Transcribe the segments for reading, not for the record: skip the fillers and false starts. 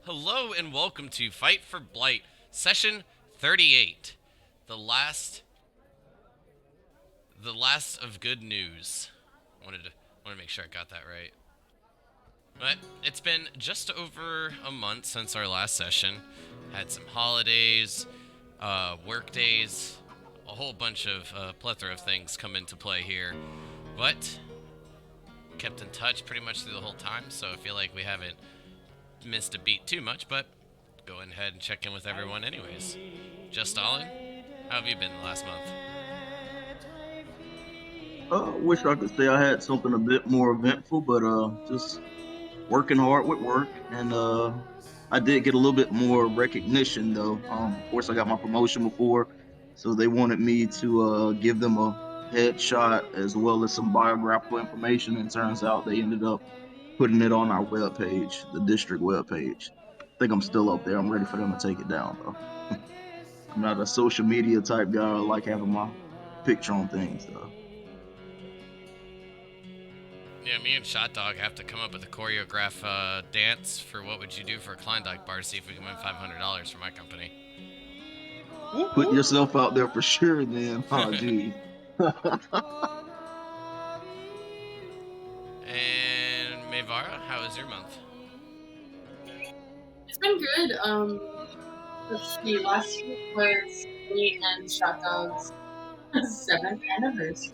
Hello and welcome to Fight for Blight, session 38. The last the last of good news. I wanted to make sure I got that right. But it's been just over a month since our last session. Had some holidays, work days, a whole bunch of plethora of things come into play here. But kept in touch pretty much through the whole time, so I feel like we haven't missed a beat too much, but go ahead and check in with everyone anyways. Just stalling? How have you been the last month? Wish I could say I had something a bit more eventful, but just working hard with work, and I did get a little bit more recognition though. Of course, I got my promotion before, so they wanted me to give them a headshot as well as some biographical information, and turns out they ended up putting it on our webpage, the district webpage. I think I'm still up there. I'm ready for them to take it down though. I'm not a social media type guy. I like having my picture on things though. Yeah, me and Shot Dog have to come up with a choreograph dance for what would you do for a Klondike bar to see if we can win $500 for my company. Whoop, Put whoop. yourself out there for sure, then. Oh, geez. And Mayvara, how was your month? It's been good. Let's see. Last week was me and Shot Dog's seventh anniversary.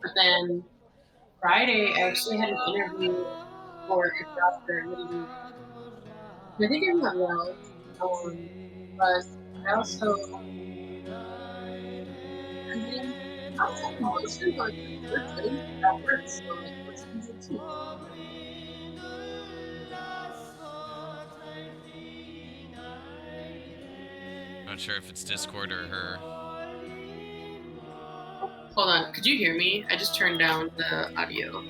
But then Friday, I actually had an interview for a job for a lady. I think it went well. But I also, I mean, I was having emotions, but we're good at work, so like, what's easy too? Not sure if it's Discord or her. Hold on, could you hear me? I just turned down the audio.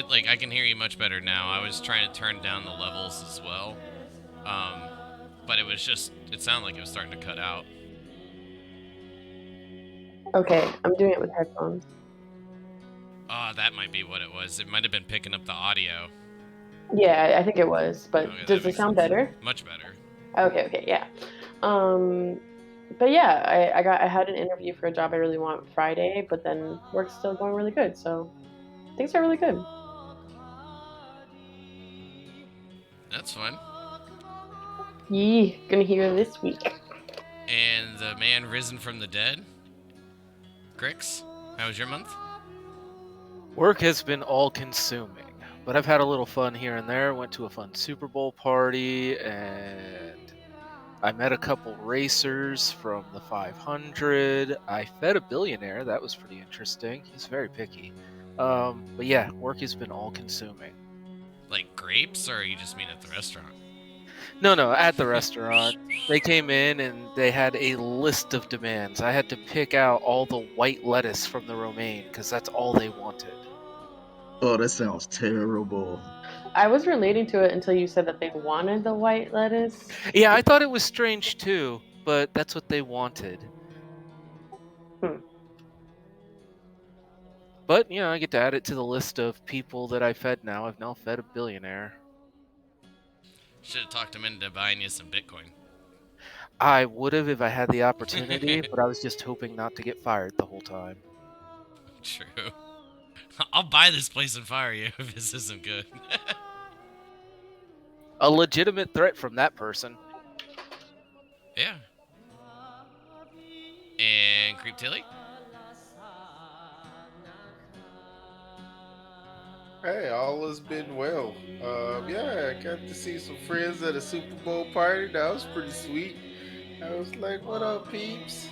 Like I can hear you much better now. I was trying to turn down the levels as well, um, but it sounded like it was starting to cut out. Okay, I'm doing it with headphones. Ah, that might be what it was. It might have been picking up the audio. Yeah, I think it was. But Okay, that does it makes sound sense. better? Much better. Okay, yeah. Um, but yeah, I had an interview for a job I really want Friday, but then work's still going really good, so things are really good. That's fun. Yee, gonna hear this week. And the man risen from the dead, Grix, how was your month? Work has been all consuming, but I've had a little fun here and there. Went to a fun Super Bowl party and I met a couple racers from the 500. I fed a billionaire. That was pretty interesting. He's very picky. But yeah, work has been all consuming. Like grapes, or you just mean at the restaurant? No, at the restaurant. They came in and they had a list of demands. I had to pick out all the white lettuce from the romaine because that's all they wanted. Oh, that sounds terrible. I was relating to it until you said that they wanted the white lettuce. Yeah, I thought it was strange too, but that's what they wanted. Hmm. But, I get to add it to the list of people that I fed now. I've now fed a billionaire. Should have talked him into buying you some Bitcoin. I would have if I had the opportunity, but I was just hoping not to get fired the whole time. True. I'll buy this place and fire you if this isn't good. A legitimate threat from that person. Yeah. And Creep Tilly? Hey, all has been well. Yeah, I got to see some friends at a Super Bowl party. That was pretty sweet. I was like, "What up, peeps?"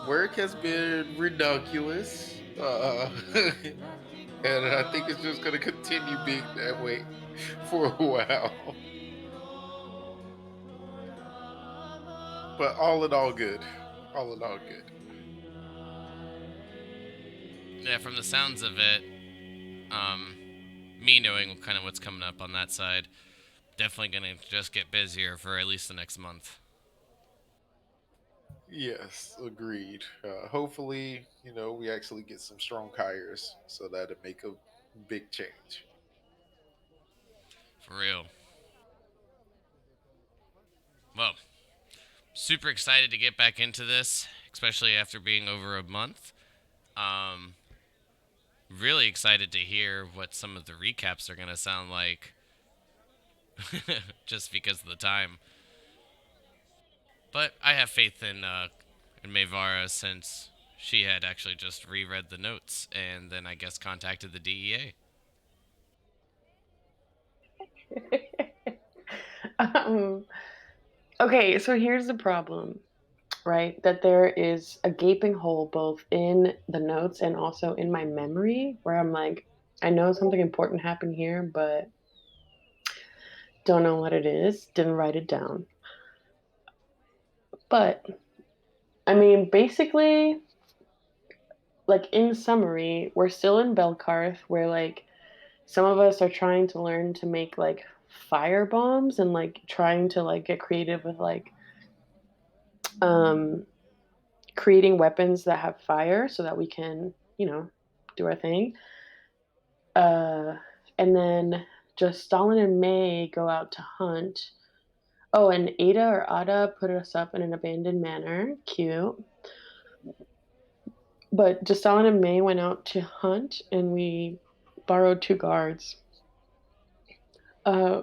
Work has been ridiculous, and I think it's just gonna continue being that way for a while. But all in all, good. All in all, good. Yeah, from the sounds of it, um, me knowing kind of what's coming up on that side, definitely gonna just get busier for at least the next month. Yes, agreed. Hopefully, we actually get some strong hires so that'll make a big change. For real. Well, super excited to get back into this, especially after being over a month. Um, really excited to hear what some of the recaps are going to sound like just because of the time. But I have faith in Mayvara since she had actually just reread the notes and then I guess contacted the DEA. um, okay, so here's the problem, right? That there is a gaping hole both in the notes and also in my memory where I'm like, I know something important happened here, but don't know what it is, didn't write it down. But I mean, basically, like in summary, we're still in Belkarth where like some of us are trying to learn to make like fire bombs and like trying to like get creative with like um creating weapons that have fire so that we can, do our thing. Uh and then just Stalin and May go out to hunt. Oh, and Ada put us up in an abandoned manor. Cute. But just Stalin and May went out to hunt and we borrowed two guards. Uh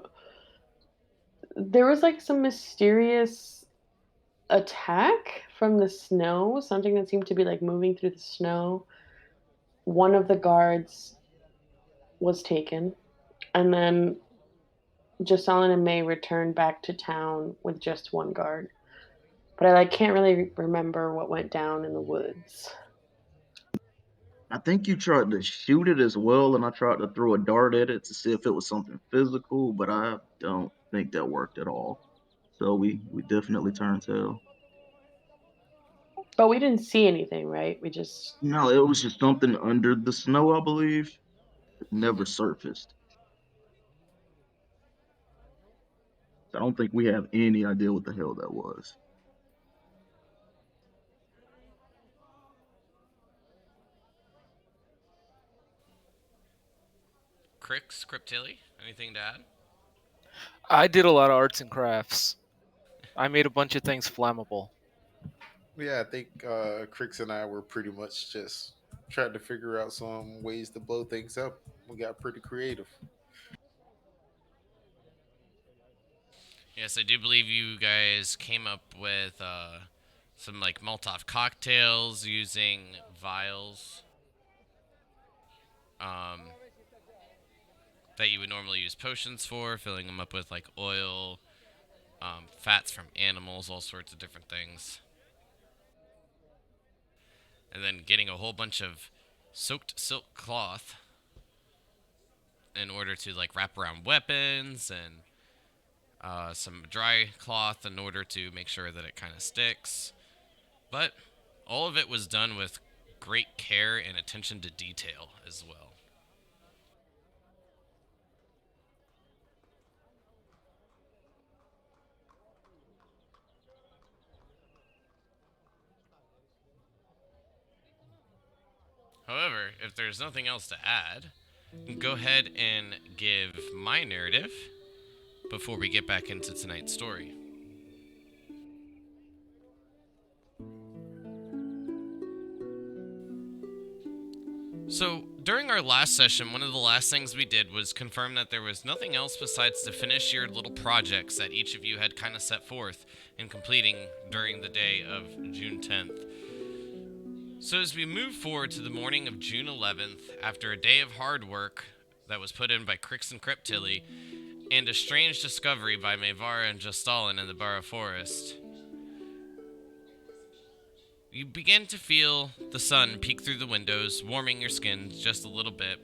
there was like some mysterious attack from the snow, something that seemed to be like moving through the snow. One of the guards was taken, and then Jocelyn and May returned back to town with just one guard. But I like can't really remember what went down in the woods. I think you tried to shoot it as well, and I tried to throw a dart at it to see if it was something physical, but I don't think that worked at all. So we definitely turned tail. But we didn't see anything, right? We just No, it was just something under the snow, I believe. It never surfaced. So I don't think we have any idea what the hell that was. Crix, Cryptilli, anything to add? I did a lot of arts and crafts. I made a bunch of things flammable. Yeah, I think Crix and I were pretty much just trying to figure out some ways to blow things up. We got pretty creative. Yes, I do believe you guys came up with some like Molotov cocktails using vials um, that you would normally use potions for, filling them up with like oil, fats from animals, all sorts of different things. And then getting a whole bunch of soaked silk cloth in order to like wrap around weapons and some dry cloth in order to make sure that it kind of sticks. But all of it was done with great care and attention to detail as well. However, if there's nothing else to add, go ahead and give my narrative before we get back into tonight's story. So, during our last session, one of the last things we did was confirm that there was nothing else besides to finish your little projects that each of you had kind of set forth in completing during the day of June 10th. So, as we move forward to the morning of June 11th, after a day of hard work that was put in by Crix and Cryptilli, and a strange discovery by Mayvara and Justalin in the Burrow Forest, you begin to feel the sun peek through the windows, warming your skin just a little bit.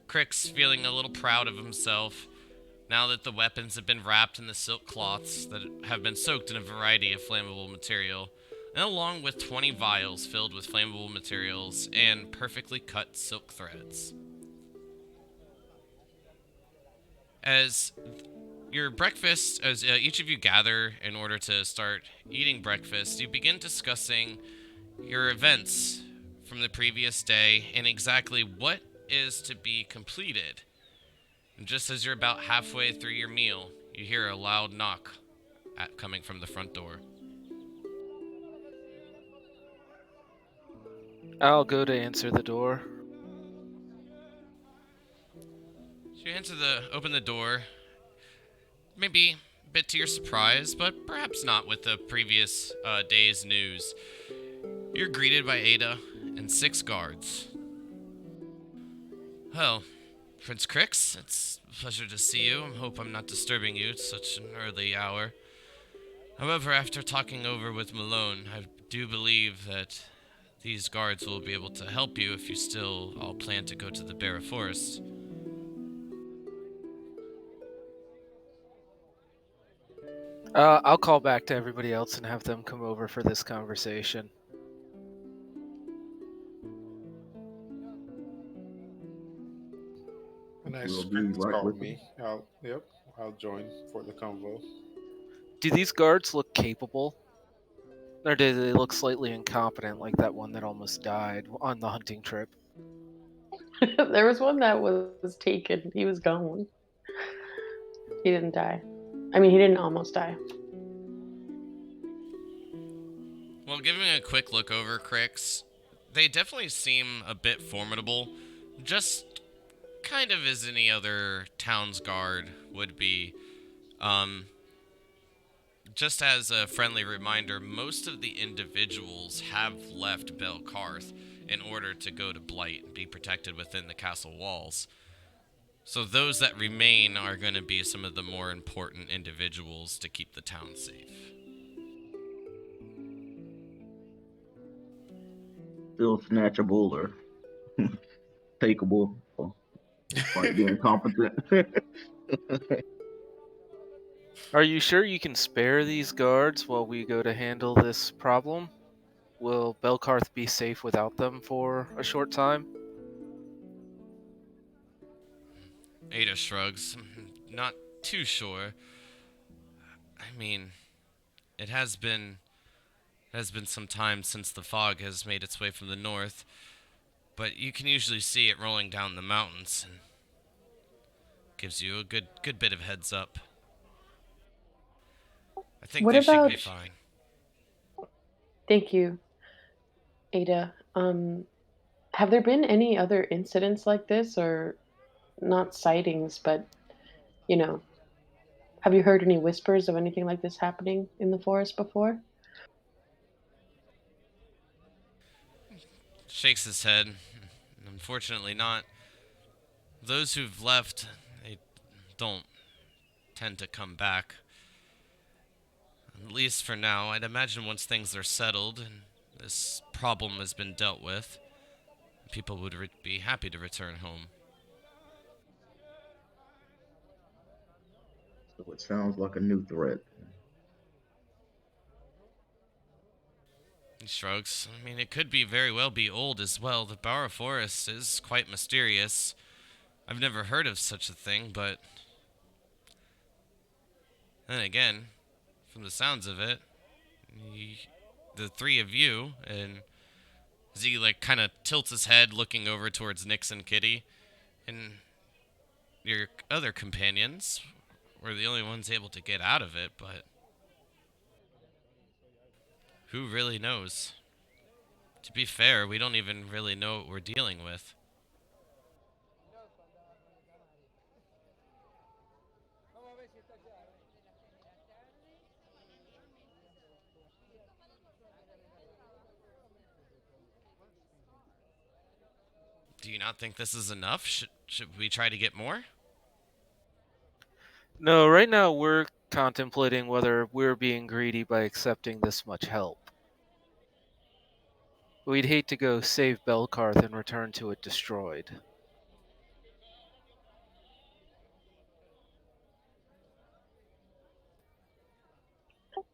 Crix feeling a little proud of himself now that the weapons have been wrapped in the silk cloths that have been soaked in a variety of flammable material, and along with 20 vials filled with flammable materials and perfectly cut silk threads. As your breakfast, as each of you gather in order to start eating breakfast, you begin discussing your events from the previous day and exactly what is to be completed And just as you're about halfway through your meal, you hear a loud knock coming from the front door. I'll go to answer the door. So you open the door, maybe a bit to your surprise, but perhaps not with the previous day's news. You're greeted by Ada and 6 guards. Well, Prince Crix, it's a pleasure to see you. I hope I'm not disturbing you at such an early hour. However, after talking over with Malone, I do believe that these guards will be able to help you if you still all plan to go to the Barra Forest. I'll call back to everybody else and have them come over for this conversation. A nice We'll be friends right call with me. I'll join for the convo. Do these guards look capable? Or do they look slightly incompetent, like that one that almost died on the hunting trip? There was one that was taken. He was gone. He didn't die. I mean, he didn't almost die. Well, giving a quick look over Crix, they definitely seem a bit formidable, just kind of as any other town's guard would be. Just as a friendly reminder, most of the individuals have left Belkarth in order to go to Blight and be protected within the castle walls. So those that remain are going to be some of the more important individuals to keep the town safe. still snatchable or takeable, despite being competent. Are you sure you can spare these guards while we go to handle this problem? Will Belkarth be safe without them for a short time? Ada shrugs. Not too sure. I mean, it has been some time since the fog has made its way from the north, but you can usually see it rolling down the mountains and gives you a good bit of heads up. I think What they should be about? fine. Thank you, Ada. Have there been any other incidents like this, or not sightings, but you know, have you heard any whispers of anything like this happening in the forest before? Shakes his head. Unfortunately not. Those who've left, they don't tend to come back. At least for now. I'd imagine once things are settled and this problem has been dealt with, people would be happy to return home. So it sounds like a new threat. He shrugs. I mean, it could be very well be old as well. The Barra Forest is quite mysterious. I've never heard of such a thing, but then again, from the sounds of it, the 3 of you, and as he like kind of tilts his head looking over towards Nix and Kitty, and your other companions were the only ones able to get out of it, but who really knows? To be fair, we don't even really know what we're dealing with. Do you not think this is enough? Should we try to get more? No, right now we're contemplating whether we're being greedy by accepting this much help. We'd hate to go save Belkarth and return to it destroyed.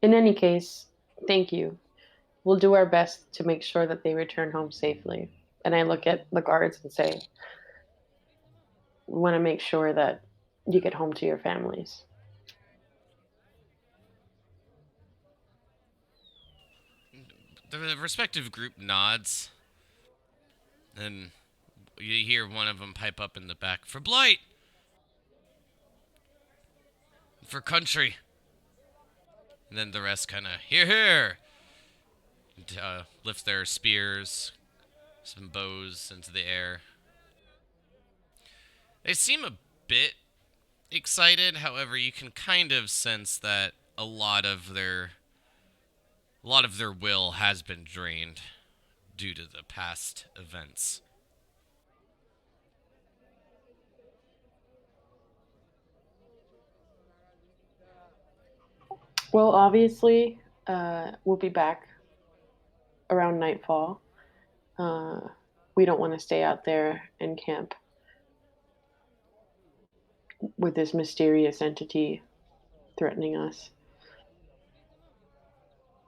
In any case, thank you. We'll do our best to make sure that they return home safely. And I look at the guards and say, we want to make sure that you get home to your families. The respective group nods, and you hear one of them pipe up in the back, "For Blight!" For country. And then the rest kind of, here, here! And, lift their spears, some bows into the air. They seem a bit excited, however, you can kind of sense that a lot of their will has been drained due to the past events. Well, obviously, we'll be back around nightfall. We don't want to stay out there and camp with this mysterious entity threatening us.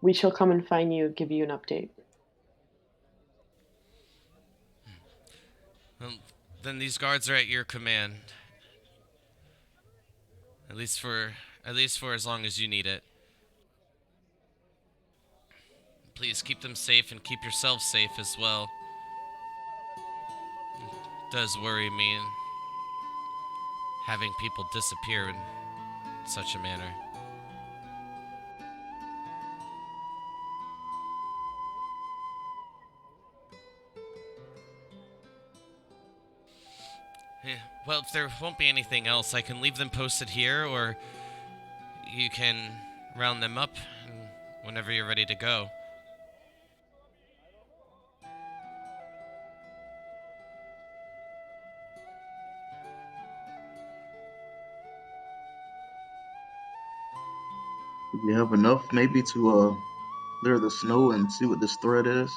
We shall come and find you, give you an update. Well, then these guards are at your command. At least for as long as you need it. Please keep them safe and keep yourself safe as well. It does worry me having people disappear in such a manner. Well, if there won't be anything else, I can leave them posted here, or you can round them up whenever you're ready to go. Do we have enough maybe to clear the snow and see what this threat is?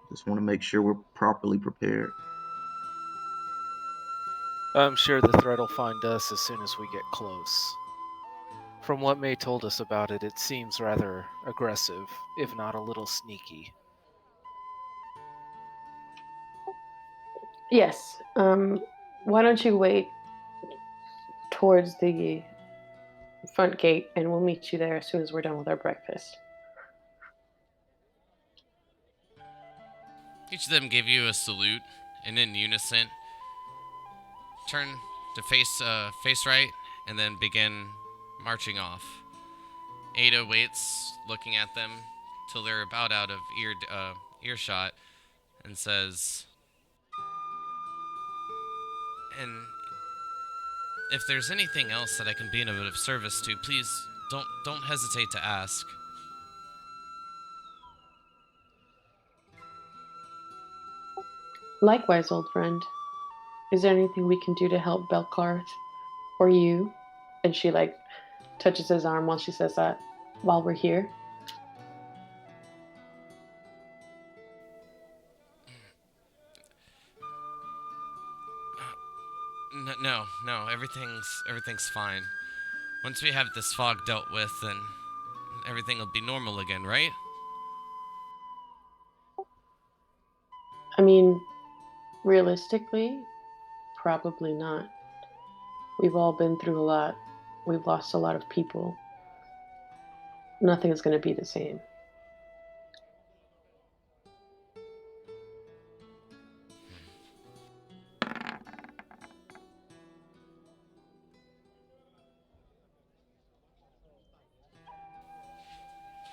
Just want to make sure we're properly prepared. I'm sure the threat will find us as soon as we get close. From what May told us about it, it seems rather aggressive, if not a little sneaky. Yes. Why don't you wait towards the front gate and we'll meet you there as soon as we're done with our breakfast. Each of them give you a salute, and in unison, turn to face right, and then begin marching off. Ada waits, looking at them till they're about out of earshot, and says, "And if there's anything else that I can be of service to, please don't hesitate to ask." Likewise, old friend. Is there anything we can do to help Belkarth or you? And she touches his arm while she says that while we're here. No, everything's fine. Once we have this fog dealt with, then everything will be normal again, right? I mean, realistically, probably not. We've all been through a lot. We've lost a lot of people. Nothing is going to be the same.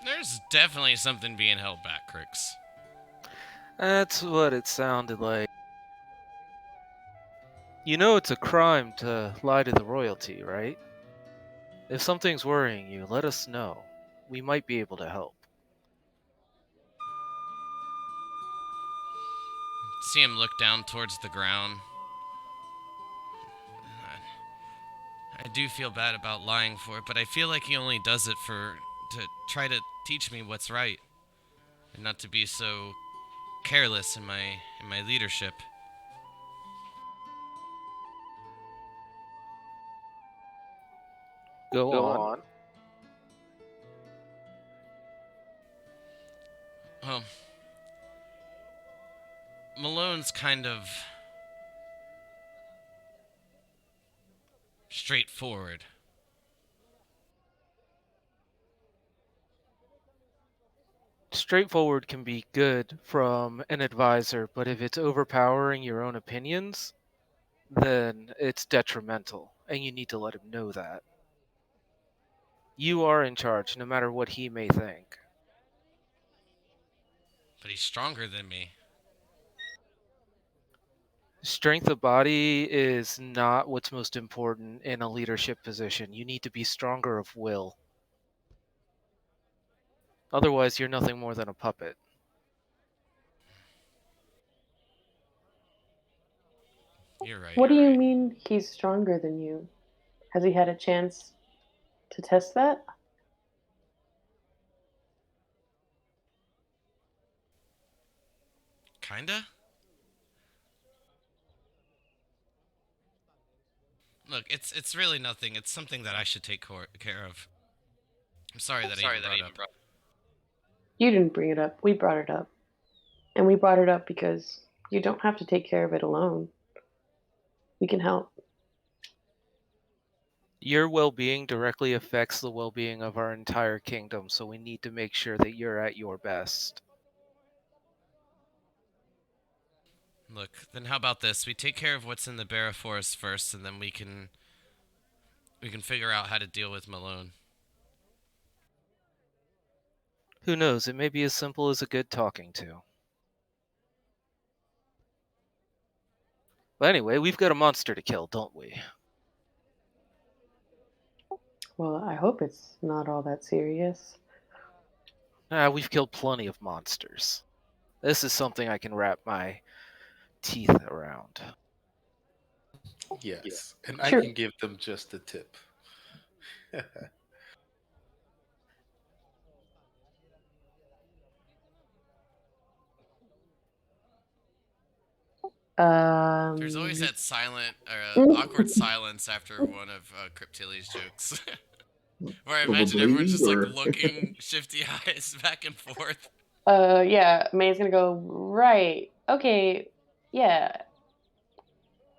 There's definitely something being held back, Crix. That's what it sounded like. You know it's a crime to lie to the royalty, right? If something's worrying you, let us know. We might be able to help. See him look down towards the ground. I do feel bad about lying for it, but I feel like he only does it to try to teach me what's right, and not to be so careless in my leadership. Go on. Well, Malone's kind of straightforward. Straightforward can be good from an advisor, but if it's overpowering your own opinions, then it's detrimental. and you need to let him know that. You are in charge, no matter what he may think. But he's stronger than me. Strength of body is not what's most important in a leadership position. You need to be stronger of will. Otherwise, you're nothing more than a puppet. You're right. What do you mean he's stronger than you? Has he had a chance to test that? Kinda? Look, it's really nothing. It's something that I should take care of. I'm sorry that I even brought up. You didn't bring it up. We brought it up. And we brought it up because you don't have to take care of it alone. We can help. Your well-being directly affects the well-being of our entire kingdom, so we need to make sure that you're at your best. Look, then how about this? We take care of what's in the Barra Forest first, and then we can figure out how to deal with Malone. Who knows, it may be as simple as a good talking to. But anyway, we've got a monster to kill, don't we? Well, I hope it's not all that serious. We've killed plenty of monsters. This is something I can wrap my teeth around. Yes, and I Sure. can give them just a tip. There's always that silent, Mm. awkward silence after one of Cryptili's jokes, where I Of a imagine everyone's bleed just like or looking shifty eyes back and forth. Yeah, May's gonna go, right. Okay, yeah.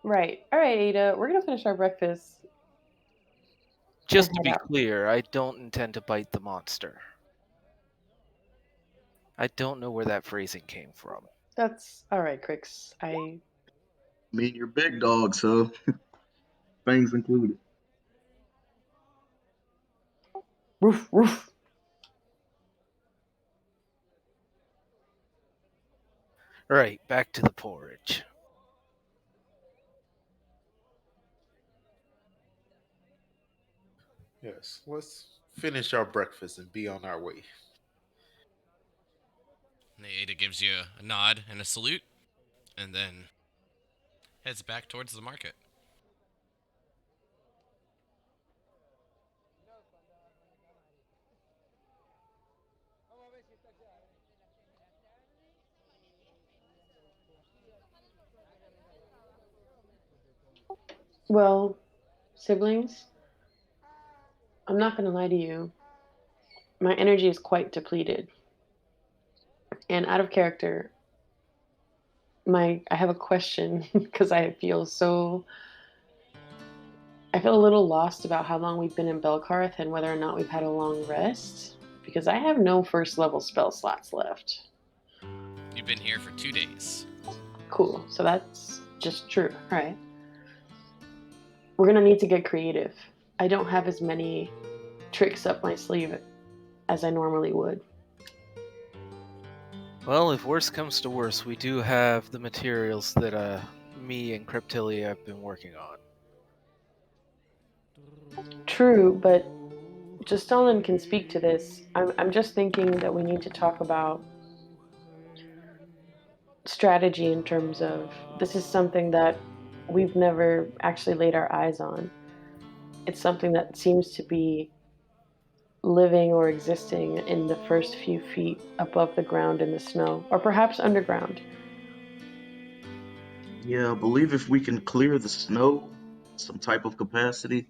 Right. All right, Ada, we're gonna finish our breakfast Just and to head be out. clear, I don't intend to bite the monster. I don't know where that phrasing came from. That's all right, Crix. I mean, you're big dog, so fangs included. Roof, roof. Right, back to the porridge. Yes, let's finish our breakfast and be on our way. And Ada gives you a nod and a salute, and then heads back towards the market. Well, siblings, I'm not gonna lie to you. My energy is quite depleted. And out of character, I have a question because I feel a little lost about how long we've been in Belkarth and whether or not we've had a long rest because I have no first level spell slots left. You've been here for 2 days. Cool. So that's just true. All right. We're going to need to get creative. I don't have as many tricks up my sleeve as I normally would. Well, if worse comes to worse, we do have the materials that me and Cryptilia have been working on. True, but Justelin can speak to this. I'm just thinking that we need to talk about strategy in terms of this is something that we've never actually laid our eyes on. It's something that seems to be living or existing in the first few feet above the ground in the snow, or perhaps underground. Yeah, I believe if we can clear the snow, some type of capacity,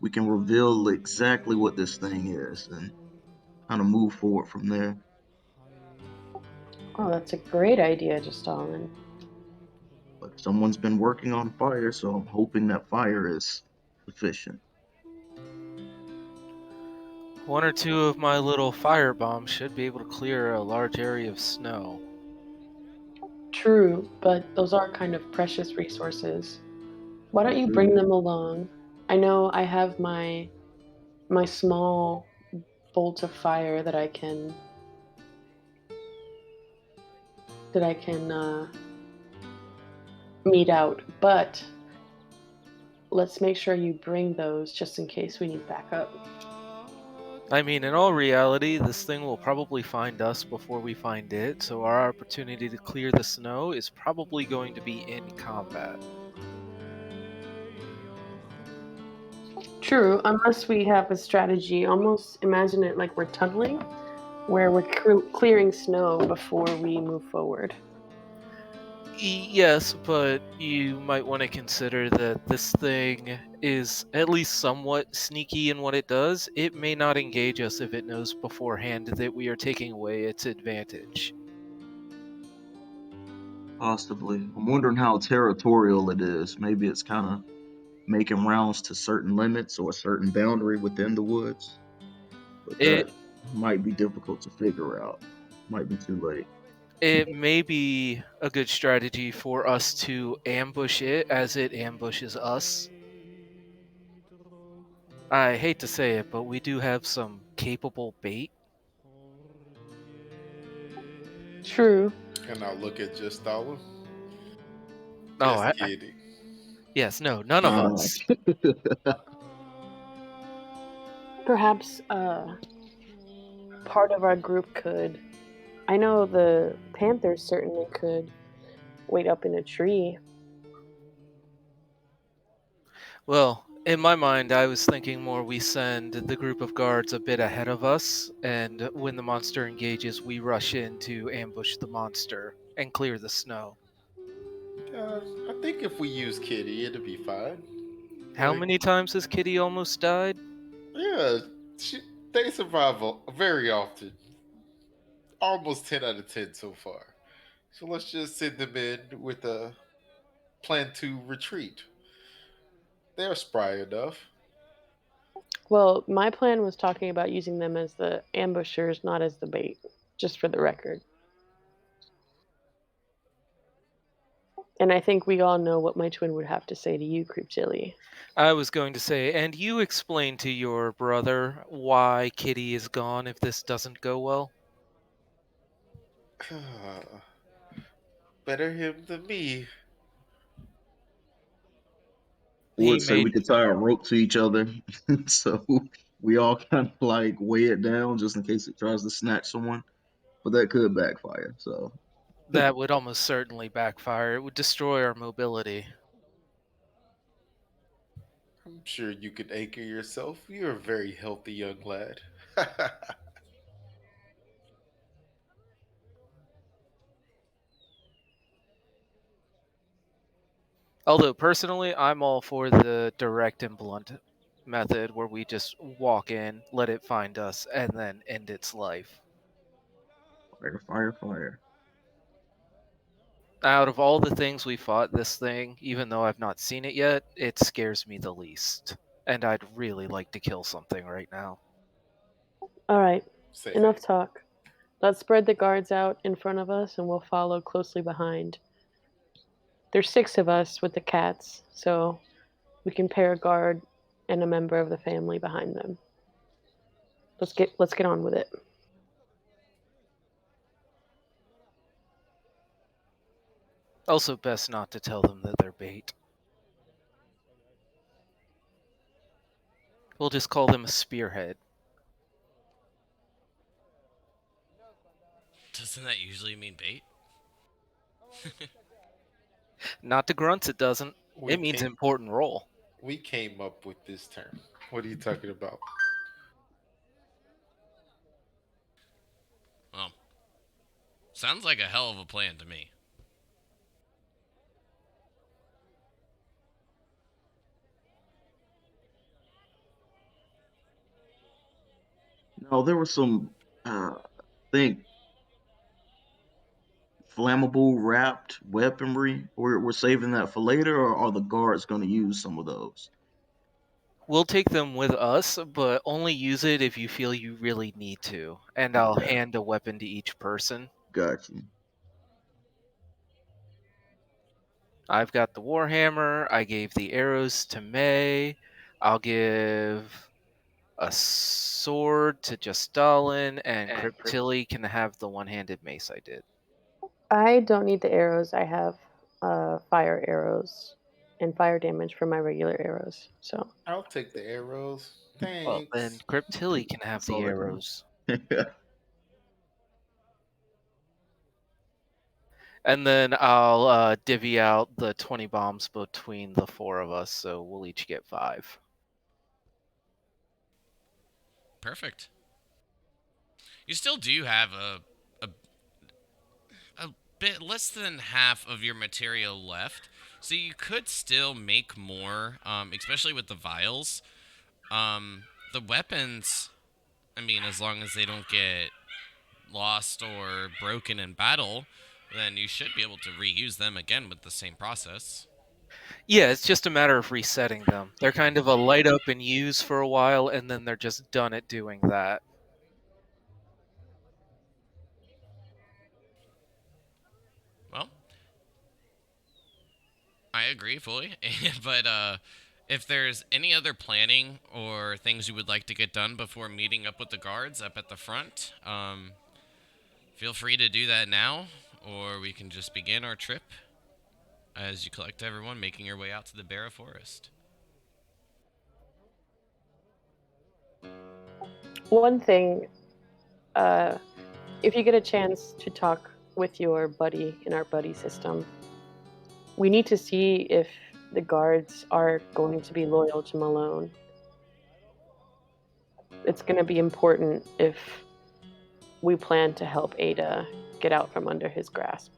we can reveal exactly what this thing is and kind of move forward from there. Oh, that's a great idea, Justalin. But someone's been working on fire, so I'm hoping that fire is sufficient. One or two of my little fire bombs should be able to clear a large area of snow. True, but those are kind of precious resources. Why don't you bring True. them along? I know I have my small bolt of fire that I can meet out, but let's make sure you bring those just in case we need backup. I mean, in all reality, this thing will probably find us before we find it, so our opportunity to clear the snow is probably going to be in combat. True, unless we have a strategy. Almost imagine it like we're tunneling, where we're clearing snow before we move forward. Yes, but you might want to consider that this thing is at least somewhat sneaky in what it does. It may not engage us if it knows beforehand that we are taking away its advantage. Possibly. I'm wondering how territorial it is. Maybe it's kind of making rounds to certain limits or a certain boundary within the woods, but It that might be difficult to figure out. Might be too late. it may be a good strategy for us to ambush it as it ambushes us. I hate to say it, but we do have some capable bait. True. And I'll look at just Stalin. Oh, Just kidding. yes, no, none of Ah, us. Perhaps part of our group could. I know the Panthers certainly could wait up in a tree. Well, in my mind, I was thinking more we send the group of guards a bit ahead of us, and when the monster engages, we rush in to ambush the monster and clear the snow. I think if we use Kitty, it'll be fine. How Like, many times has Kitty almost died? yeah, she, they survive very often. Almost 10 out of 10 so far. So let's just send them in with a plan to retreat. They're spry enough. Well, my plan was talking about using them as the ambushers, not as the bait, just for the record. And I think we all know what my twin would have to say to you, Creep Chili. I was going to say, and you explain to your brother why Kitty is gone if this doesn't go well? Better him than me. He would say made we could tie a rope to each other, so we all kind of like weigh it down just in case it tries to snatch someone. But that could backfire. So that would almost certainly backfire. It would destroy our mobility. I'm sure you could anchor yourself. You're a very healthy young lad. Although personally, I'm all for the direct and blunt method where we just walk in, let it find us, and then end its life. fire, fire, fire. Out of all the things we fought, this thing, even though I've not seen it yet, it scares me the least. And I'd really like to kill something right now. All right, Same. enough talk. Let's spread the guards out in front of us and we'll follow closely behind. There's 6 of us with the cats, so we can pair a guard and a member of the family behind them. Let's get on with it. Also, best not to tell them that they're bait. We'll just call them a spearhead. Doesn't that usually mean bait? Not to grunts, it doesn't. We It means came important role. we came up with this term. What are you talking about? Well, sounds like a hell of a plan to me. No, there was some, I think, flammable wrapped weaponry. We're saving that for later, or are the guards going to use some of those? We'll take them with us, but only use it if you feel you really need to. And I'll Okay, hand a weapon to each person. got you. I've got the Warhammer, I gave the arrows to May, I'll give a sword to just Stalin, and Cryptilli can have the one-handed mace I did. I don't need the arrows. I have fire arrows and fire damage from my regular arrows. So I'll take the arrows. Well, then Thanks. Cryptilli can have That's all the that arrows. matters. And then I'll divvy out the 20 bombs between the 4 of us, so we'll each get 5. Perfect. You still do have a a bit less than half of your material left, so you could still make more, especially with the vials. The weapons, I mean, as long as they don't get lost or broken in battle, then you should be able to reuse them again with the same process. Yeah, it's just a matter of resetting them. They're kind of a light up and use for a while, and then they're just done at doing that. Well, I agree fully, but if there's any other planning or things you would like to get done before meeting up with the guards up at the front, feel free to do that now, or we can just begin our trip as you collect everyone, making your way out to the Barra Forest. one thing, if you get a chance to talk with your buddy in our buddy system, we need to see if the guards are going to be loyal to Malone. It's going to be important if we plan to help Ada get out from under his grasp.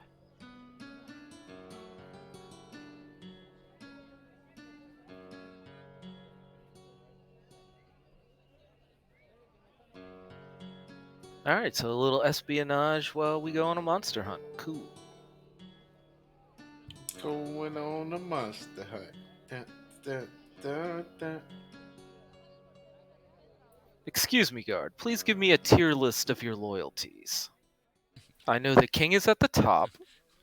Alright, so a little espionage while we go on a monster hunt. Cool. Going on a monster hunt. Dun, dun, dun, dun. Excuse me, guard. Please give me a tier list of your loyalties. I know the king is at the top,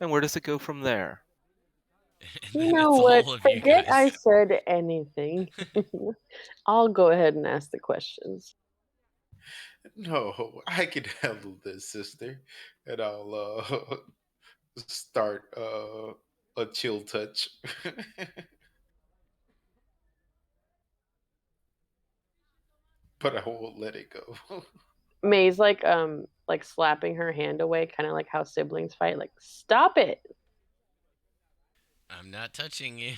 and where does it go from there? And You then know it's what? all of you Forget I guys. said anything. I'll go ahead and ask the questions. No, I can handle this, sister. And I'll start a chill touch. But I won't let it go. May's like slapping her hand away, kind of like how siblings fight. Like, stop it. I'm not touching you.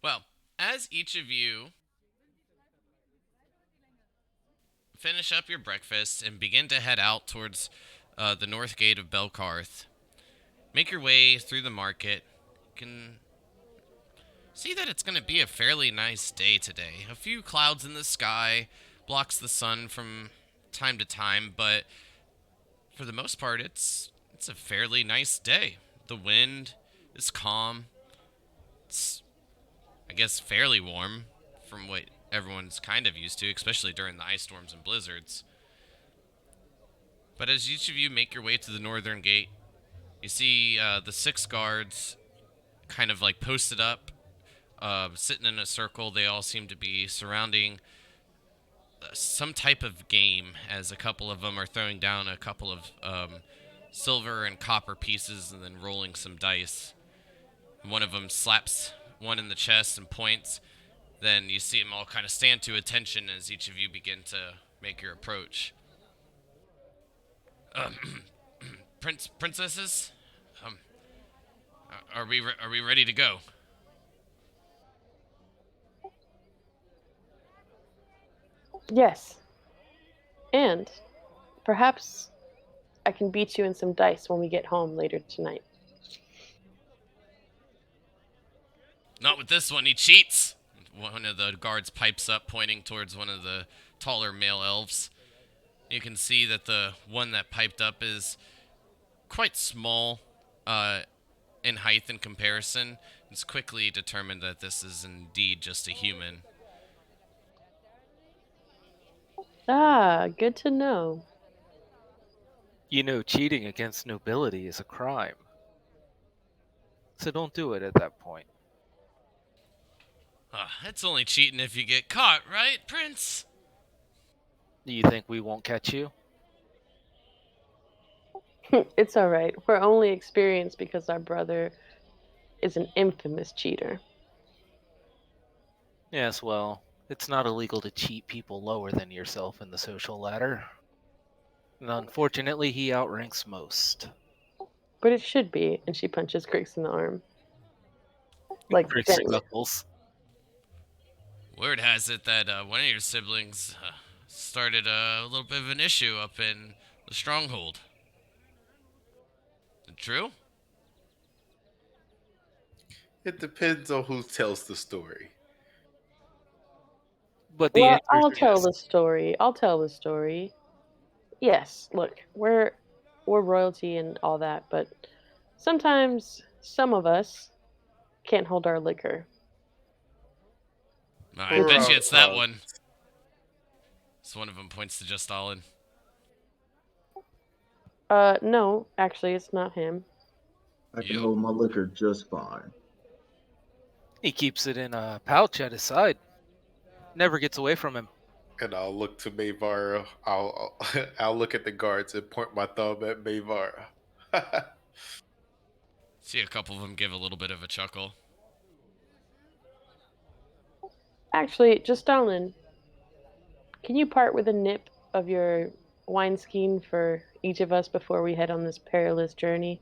Well, as each of you finish up your breakfast and begin to head out towards the north gate of Belkarth, make your way through the market. You can see that it's going to be a fairly nice day today. A few clouds in the sky blocks the sun from time to time, but for the most part, it's a fairly nice day. The wind is calm. It's, I guess, fairly warm from what everyone's kind of used to, especially during the ice storms and blizzards. But as each of you make your way to the northern gate, you see the 6 guards kind of like posted up, sitting in a circle. They all seem to be surrounding some type of game, as a couple of them are throwing down a couple of silver and copper pieces and then rolling some dice. One of them slaps one in the chest and points. Then you see them all kind of stand to attention as each of you begin to make your approach. Princesses, um, are we ready to go? Yes. And perhaps I can beat you in some dice when we get home later tonight. Not with this one. He cheats. One of the guards pipes up, pointing towards one of the taller male elves. You can see that the one that piped up is quite small in height in comparison. It's quickly determined that this is indeed just a human. Ah, good to know. You know, cheating against nobility is a crime. So don't do it at that point. It's only cheating if you get caught, right, Prince? Do you think we won't catch you? It's all right. We're only experienced because our brother is an infamous cheater. Yes, well, it's not illegal to cheat people lower than yourself in the social ladder. And unfortunately, he outranks most. But it should be. And she punches Griggs in the arm. Like, Chris gently. chuckles. Word has it that one of your siblings started a little bit of an issue up in the stronghold. True? It depends on who tells the story. But the Well, answer is I'll tell yes. the story. I'll tell the story. Yes, look, we're royalty and all that, but sometimes some of us can't hold our liquor. I For bet you our it's that cause, one. So one of them points to just Stalin. No, actually, it's not him. I can You. hold my liquor just fine. He keeps it in a pouch at his side. Never gets away from him. and I'll look to Mayvara. I'll look at the guards and point my thumb at Mayvara. See a couple of them give a little bit of a chuckle. Actually, just Stalin, can you part with a nip of your wineskin for each of us before we head on this perilous journey?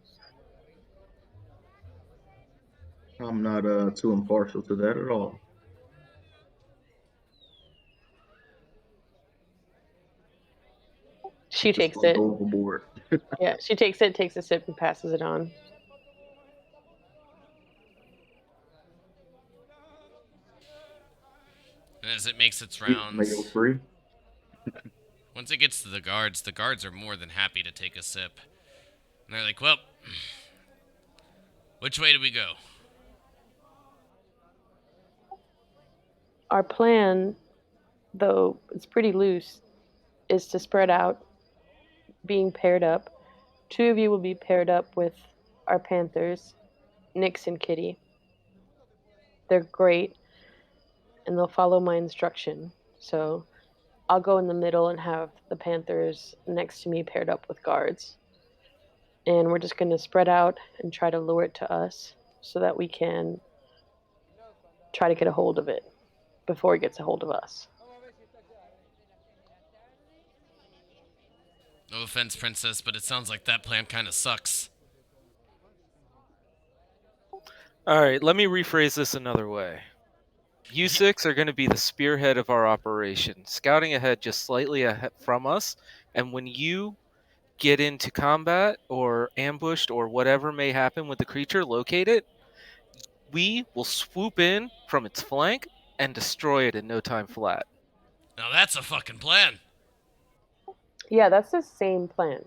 I'm not too impartial to that at all. She Just takes don't it. go overboard. Yeah, she takes it, takes a sip, and passes it on. And as it makes its Keep mayo rounds, free. once it gets to the guards are more than happy to take a sip. And they're like, well, which way do we go? Our plan, though it's pretty loose, is to spread out, being paired up. Two of you will be paired up with our Panthers, Nix and Kitty. They're great, and they'll follow my instruction. So I'll go in the middle and have the Panthers next to me paired up with guards. And we're just going to spread out and try to lure it to us so that we can try to get a hold of it before it gets a hold of us. No offense, Princess, but it sounds like that plan kind of sucks. All right, let me rephrase this another way. You six are going to be the spearhead of our operation, scouting ahead just slightly ahead from us. And when you get into combat or ambushed or whatever may happen with the creature, locate it, we will swoop in from its flank and destroy it in no time flat. Now that's a fucking plan. Yeah, that's the same plan.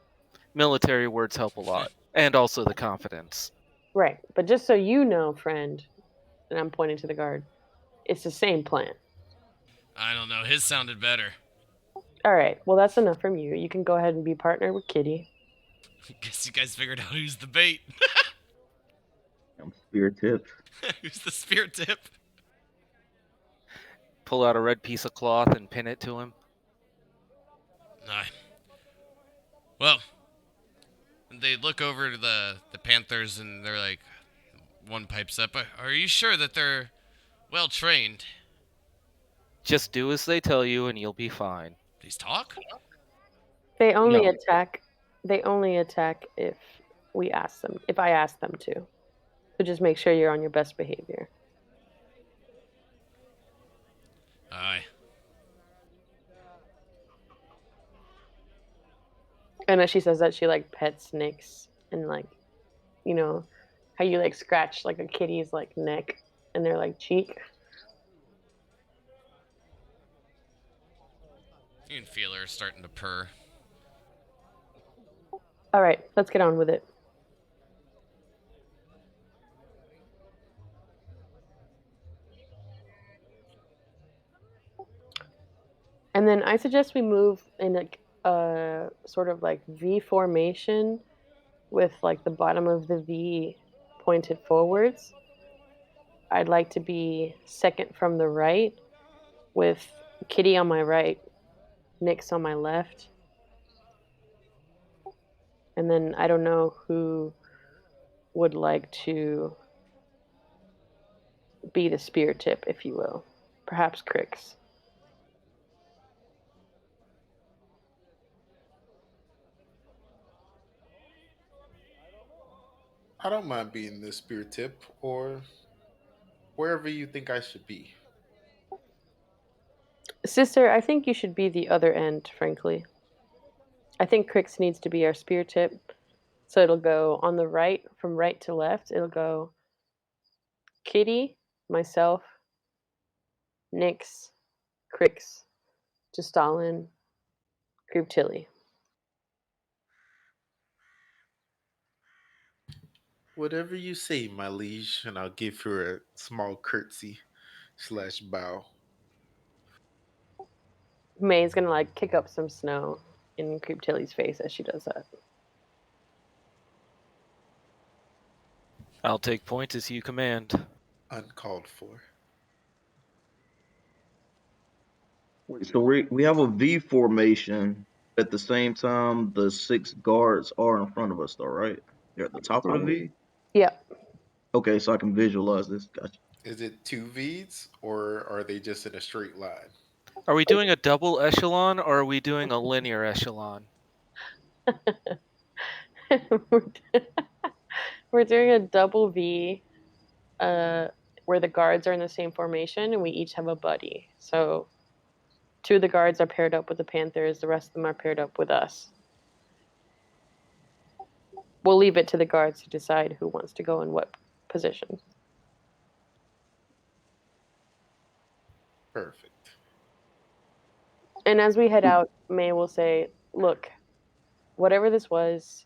Military words help a lot, and also the confidence. Right. But just so you know, friend, and I'm pointing to the guard, it's the same plan. I don't know. His sounded better. All right. Well, that's enough from you. You can go ahead and be partnered with Kitty. Guess you guys figured out who's the bait. I'm spear tipped. Who's the spear tip? Pull out a red piece of cloth and pin it to him. Aye. Well, they look over to the Panthers and they're like, one pipes up, are you sure that they're well trained? Just do as they tell you and you'll be fine. Please talk? They only No. attack. They only attack if we ask them. If I ask them to. So just make sure you're on your best behavior. Aye. And as she says that, she like pets Nix and like, you know, how you like scratch like a kitty's like neck and their like cheek. You can feel her starting to purr. All right, let's get on with it. And then I suggest we move in like a sort of like V formation with like the bottom of the V pointed forwards. I'd like to be second from the right with Kitty on my right, Nyx on my left. And then I don't know who would like to be the spear tip, if you will. Perhaps Crix. I don't mind being the spear tip or wherever you think I should be. Sister, I think you should be the other end, frankly. I think Crix needs to be our spear tip. So it'll go on the right, from right to left. It'll go Kitty, myself, Nyx, Crix, to Stalin, Group Tilly. Whatever you say, my liege, and I'll give her a small curtsy slash bow. May's gonna like kick up some snow in Creep Tilly's face as she does that. I'll take point as you command. Uncalled for. Wait, so we have a V formation. At the same time, the 6 guards are in front of us, though, right? They're at the top of the V. Yep. Okay, so I can visualize this. Gotcha. Is it two V's or are they just in a straight line? Are we doing a double echelon or are we doing a linear echelon? We're doing a double V, where the guards are in the same formation and we each have a buddy. So 2 of the guards are paired up with the Panthers, the rest of them are paired up with us. We'll leave it to the guards to decide who wants to go in what position. Perfect. And as we head out, May will say, look, whatever this was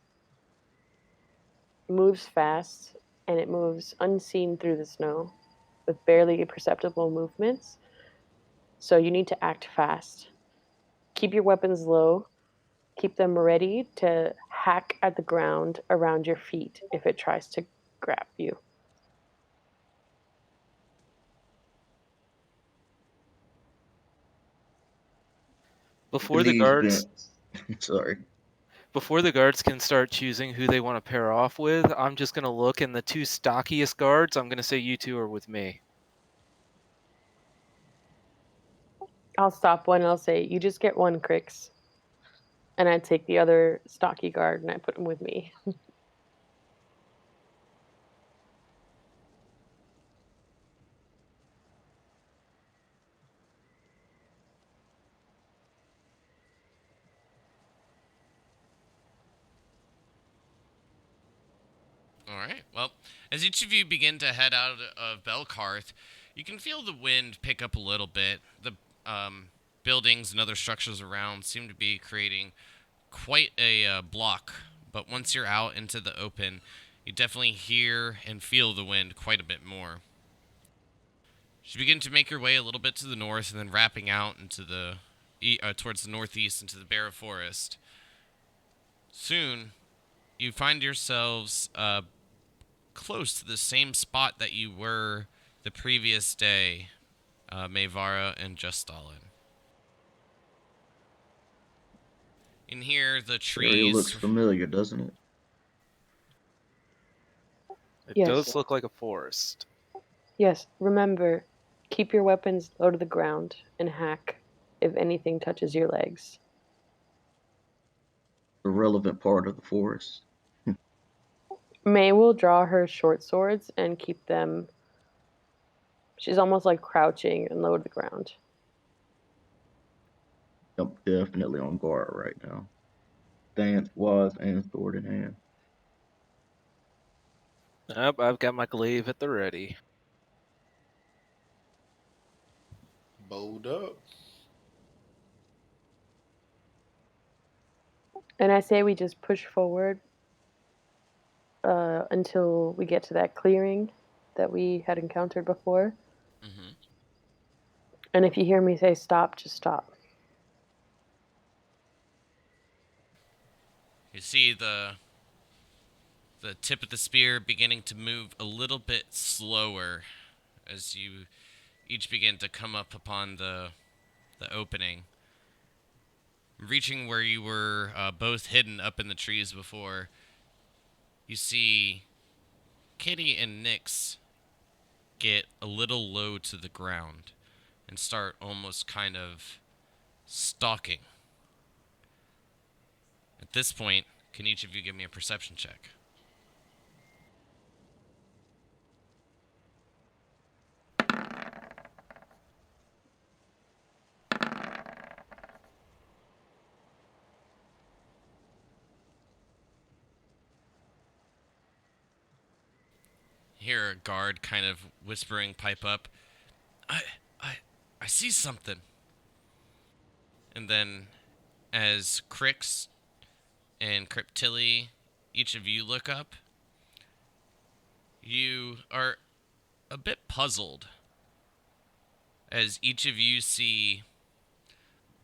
moves fast and it moves unseen through the snow with barely perceptible movements. So you need to act fast. Keep your weapons low. Keep them ready to hack at the ground around your feet if it tries to grab you. Before the Knees guards bent. Sorry. Before the guards can start choosing who they want to pair off with, I'm just going to look, and the 2 stockiest guards, I'm going to say you 2 are with me. I'll stop one and I'll say, you just get one, Crix. And I take the other stocky guard and I put him with me. All right. Well, as each of you begin to head out of Belkarth, you can feel the wind pick up a little bit. The buildings and other structures around seem to be creating quite a block, but once you're out into the open, you definitely hear and feel the wind quite a bit more. You begin to make your way a little bit to the north, and then wrapping out into the towards the northeast into the Barra Forest. Soon, you find yourselves close to the same spot that you were the previous day, Mayvara and Justalin. In here, the This area looks trees. familiar, doesn't it? It Yes. does look like a forest. Yes, remember, keep your weapons low to the ground and hack if anything touches your legs. The relevant part of the forest. May will draw her short swords and keep them. She's almost like crouching and low to the ground. I'm definitely on guard right now. Stance wise and sword in hand. Yep, I've got my glaive at the ready. Bowed up. And I say we just push forward until we get to that clearing that we had encountered before. Mm-hmm. And if you hear me say stop, just stop. You see the tip of the spear beginning to move a little bit slower as you each begin to come up upon the opening, reaching where you were both hidden up in the trees before. You see Kitty and Nyx get a little low to the ground and start almost kind of stalking. At this point, can each of you give me a perception check? Hear a guard kind of whispering, pipe up, I, I, I see something. And then, as Crix and Cryptilli, each of you look up, you are a bit puzzled as each of you see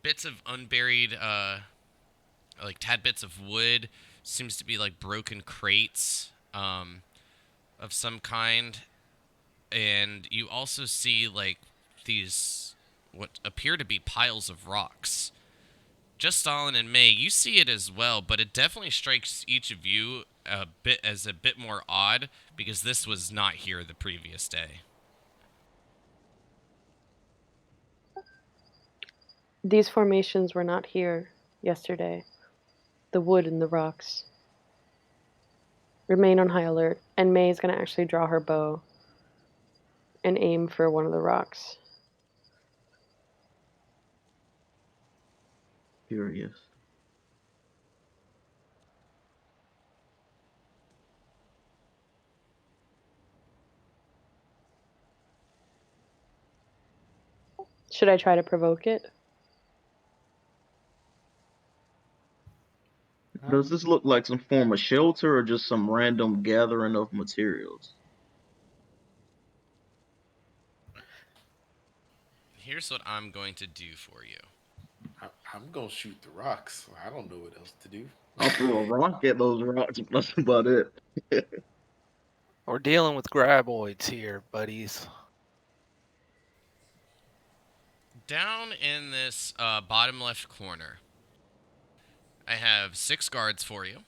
bits of unburied, like tad bits of wood, seems to be like broken crates of some kind, and you also see like these what appear to be piles of rocks. Just Stalin and May, you see it as well, but it definitely strikes each of you a bit more odd because this was not here the previous day. These formations were not here yesterday. The wood and the rocks. Remain on high alert, and May is going to actually draw her bow and aim for one of the rocks. Curious. Should I try to provoke it? Does this look like some form of shelter or just some random gathering of materials? Here's what I'm going to do for you. I'm gonna shoot the rocks. I don't know what else to do. I'll throw a rock at those rocks, but that's about it. We're dealing with graboids here, buddies. Down in this bottom left corner, I have 6 guards for you.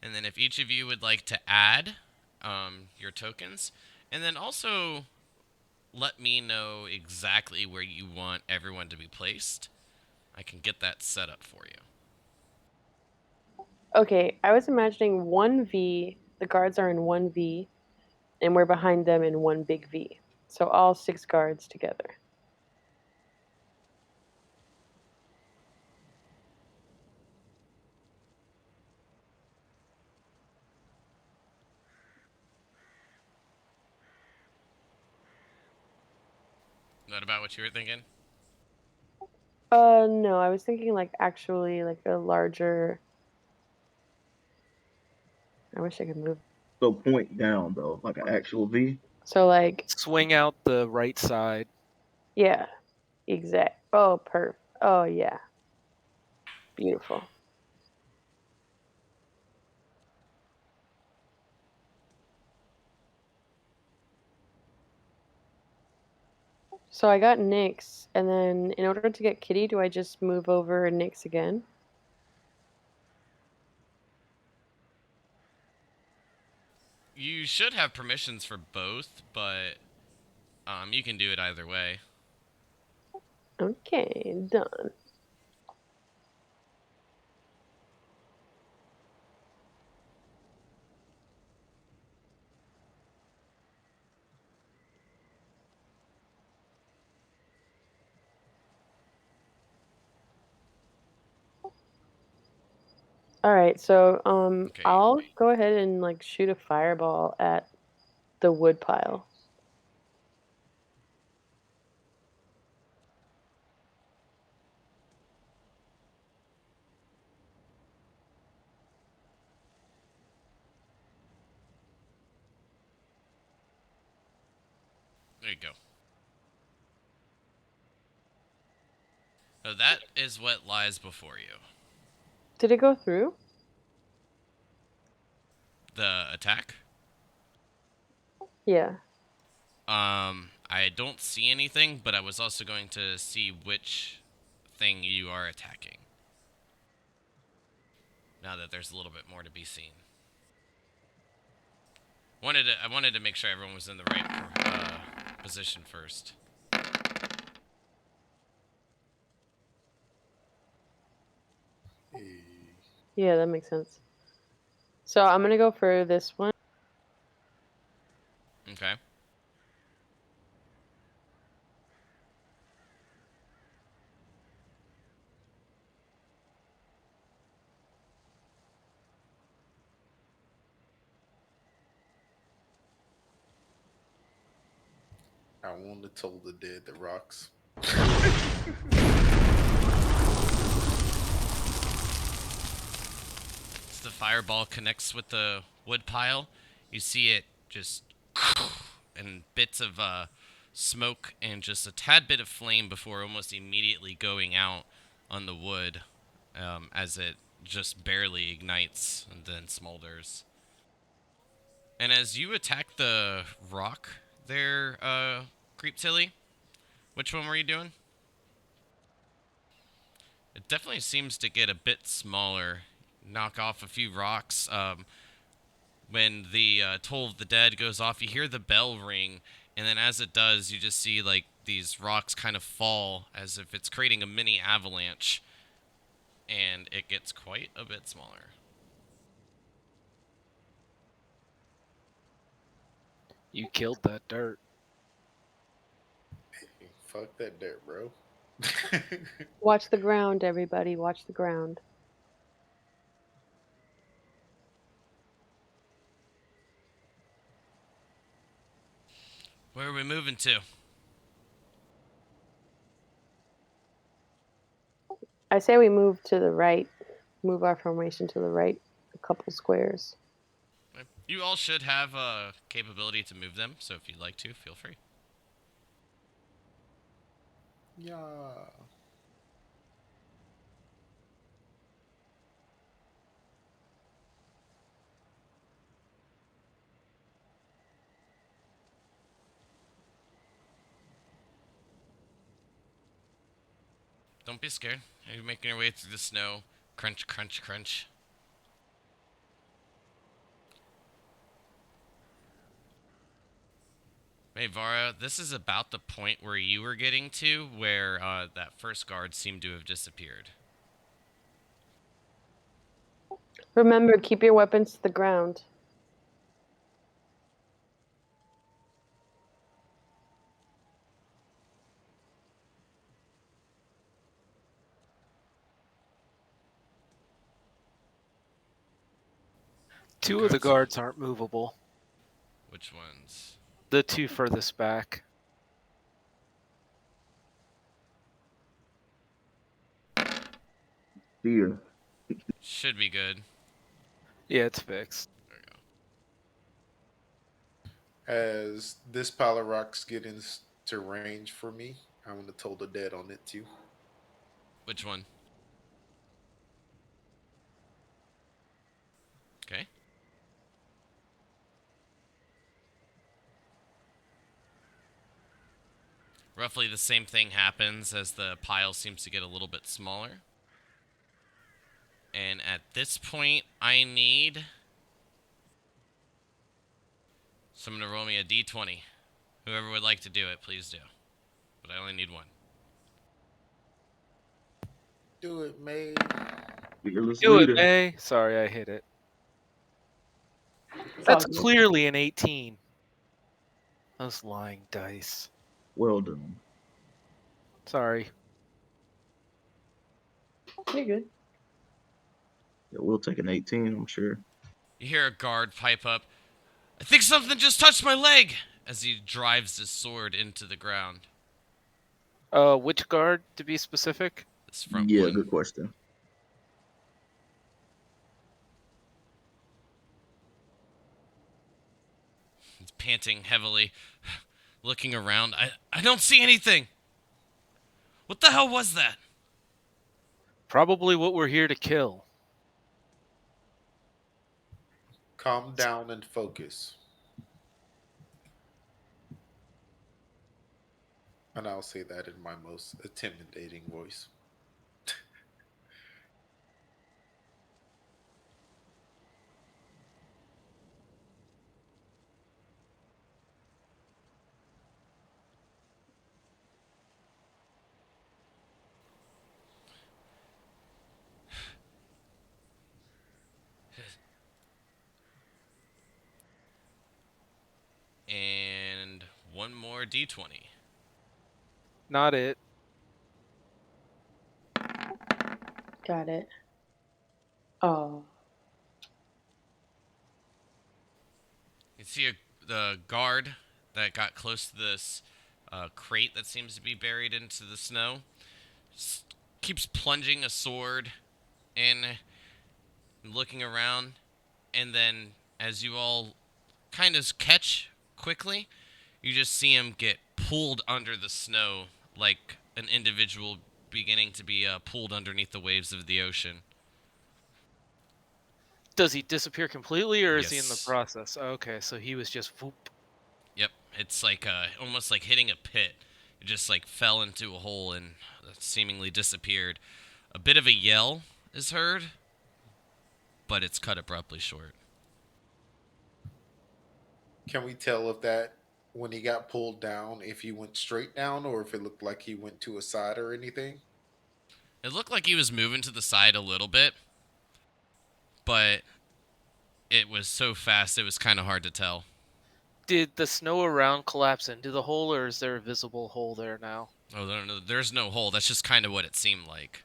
And then if each of you would like to add your tokens, and then also let me know exactly where you want everyone to be placed, I can get that set up for you. Okay, I was imagining 1V, the guards are in 1V, and we're behind them in one big V. So all 6 guards together. Is that about what you were thinking? No, I was thinking like actually like a larger. I wish I could move. So point down though, like an actual V. So like, Swing out the right side. yeah, exact. Oh, perfect. Oh yeah, beautiful. So I got Nyx, and then in order to get Kitty, do I just move over Nyx again? You should have permissions for both, but you can do it either way. Okay, done. All right, so Okay. I'll go ahead and like shoot a fireball at the wood pile. There you go. So that is what lies before you. Did it go through? The attack? Yeah. I don't see anything, but I was also going to see which thing you are attacking. Now that there's a little bit more to be seen. I wanted to make sure everyone was in the right position first. Yeah, that makes sense. So I'm gonna go for this one. Okay. I want to toll the dead that rocks. As the fireball connects with the wood pile, you see it just and bits of smoke and just a tad bit of flame before almost immediately going out on the wood as it just barely ignites and then smolders. And as you attack the rock there, Creep Tilly, which one were you doing? It definitely seems to get a bit smaller. Knock off a few rocks. When the Toll of the Dead goes off, you hear the bell ring, and then as it does, you just see like these rocks kind of fall as if it's creating a mini avalanche, and it gets quite a bit smaller. You killed that dirt. Fuck that dirt, bro. Watch the ground, everybody. Watch the ground. Where are we moving to? I say we move to the right. Move our formation to the right a couple squares. You all should have a capability to move them, so if you'd like to, feel free. Yeah. Don't be scared. You're making your way through the snow. Crunch, crunch, crunch. Hey, Vara, this is about the point where you were getting to, where that first guard seemed to have disappeared. Remember, keep your weapons to the ground. Two of the guards aren't movable. Which ones? The two furthest back. Fear. Should be good. Yeah, it's fixed. There we go. As this pile of rocks get into range for me, I want to toll the dead on it too. Which one? Okay. Roughly the same thing happens as the pile seems to get a little bit smaller. And at this point, I need someone to roll me a d20. Whoever would like to do it, please do. But I only need one. Do it, May. Fearless Do it, leader. May. Sorry, I hit it. It's That's all good. clearly an 18. Those lying dice. Well done. Sorry. You're good. Yeah, we'll take an 18, I'm sure. You hear a guard pipe up. I think something just touched my leg! As he drives his sword into the ground. Which guard, to be specific? This front Yeah, one. good question. He's panting heavily, looking around. I don't see anything! What the hell was that? Probably what we're here to kill. Calm down and focus. And I'll say that in my most intimidating voice. And one more d20. Not it. Got it. Oh. You see the guard that got close to this crate that seems to be buried into the snow. Keeps plunging a sword in, looking around, and then as you all kind of catch quickly, you just see him get pulled under the snow like an individual beginning to be pulled underneath the waves of the ocean. Does he disappear completely, or is he in the Yes. process? Okay, so he was just whoop. Yep. It's like almost like hitting a pit. It just like fell into a hole and seemingly disappeared. A bit of a yell is heard, but it's cut abruptly short. Can we tell if that when he got pulled down, if he went straight down or if it looked like he went to a side or anything? It looked like he was moving to the side a little bit, but it was so fast it was kind of hard to tell. Did the snow around collapse into the hole, or is there a visible hole there now? Oh, there's no hole. That's just kind of what it seemed like.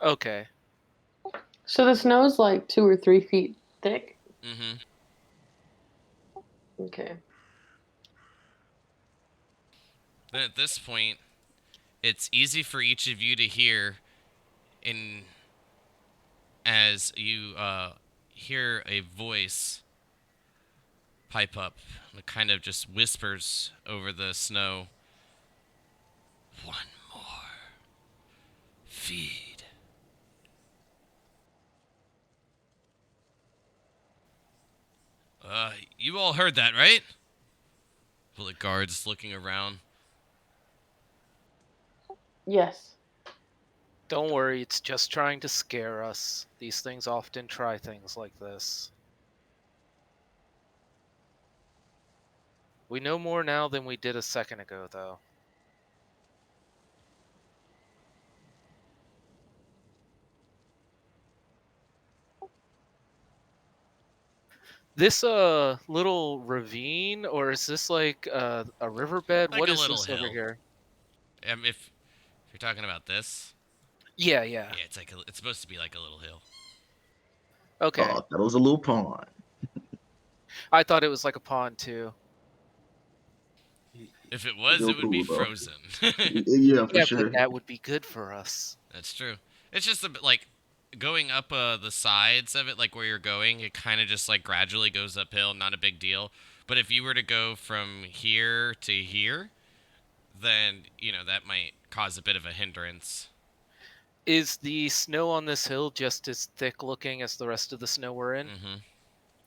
Okay. So the snow's like 2 or 3 feet thick? Mm-hmm. Okay. Then at this point, it's easy for each of you to hear in as you hear a voice pipe up that kind of just whispers over the snow. One more feed. You all heard that, right? Well, the guards looking around. Yes. Don't worry, it's just trying to scare us. These things often try things like this. We know more now than we did a second ago, though. This little ravine, or is this like a riverbed? Like What a is little this over hill. here? If you're talking about this, Yeah. yeah, it's supposed to be like a little hill. Okay. Oh, that was a little pond. I thought it was like a pond too. If it was, Real it would be cool though. frozen. Yeah, for Yeah, but sure. that would be good for us. That's true. It's just a bit like going up the sides of it, like where you're going. It kind of just like gradually goes uphill. Not a big deal. But if you were to go from here to here, then that might cause a bit of a hindrance. Is the snow on this hill just as thick looking as the rest of the snow we're in? Mm-hmm.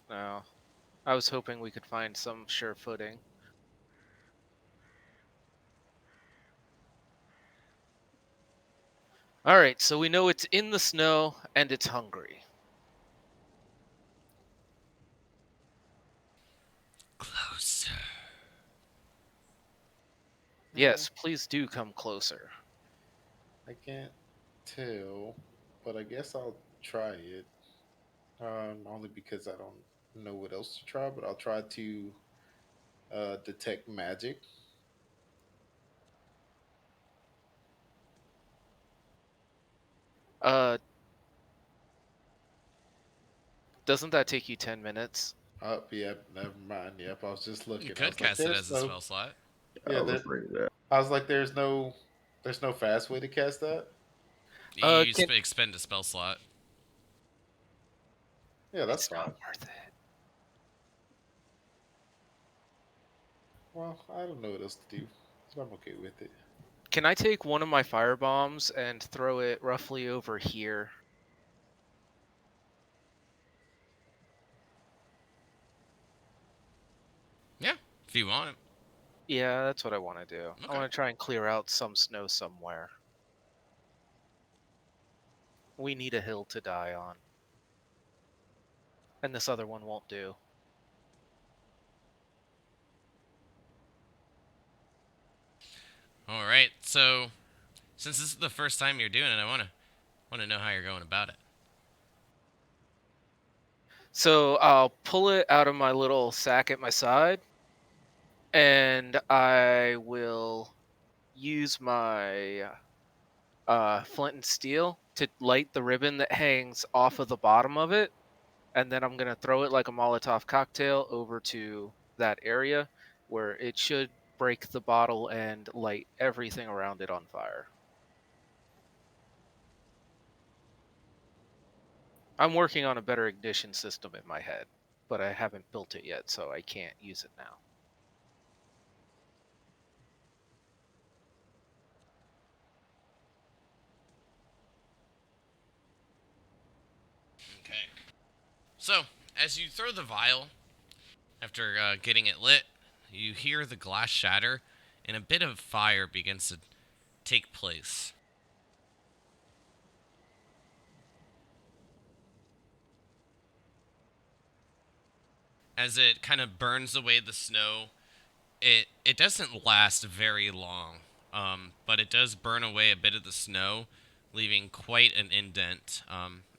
No. I was hoping we could find some sure footing. Alright, so we know it's in the snow and it's hungry. Closer. Yes, please do come closer. I can't tell, but I guess I'll try it. Only because I don't know what else to try, but I'll try to detect magic. Uh, doesn't that take you 10 minutes? Oh, yep, never mind. Yep, I was just You looking. I could was like, cast it "There's as a no." spell slot. I Yeah, was there. afraid of that. I was like, there's no fast way to cast that." You Can expend a spell slot. Yeah, that's It's not fine. worth it. Well, I don't know what else to do, so I'm okay with it. Can I take one of my fire bombs and throw it roughly over here? Yeah, if you want. Yeah, that's what I want to do. I Okay. want to try and clear out some snow somewhere. We need a hill to die on. And this other one won't do. All right. So, since this is the first time you're doing it, I want to know how you're going about it. So I'll pull it out of my little sack at my side, and I will use my flint and steel to light the ribbon that hangs off of the bottom of it, and then I'm going to throw it like a Molotov cocktail over to that area where it should break the bottle and light everything around it on fire. I'm working on a better ignition system in my head, but I haven't built it yet, so I can't use it now. Okay. So, as you throw the vial, after getting it lit, you hear the glass shatter, and a bit of fire begins to take place. As it kind of burns away the snow, it doesn't last very long, but it does burn away a bit of the snow, leaving quite an indent.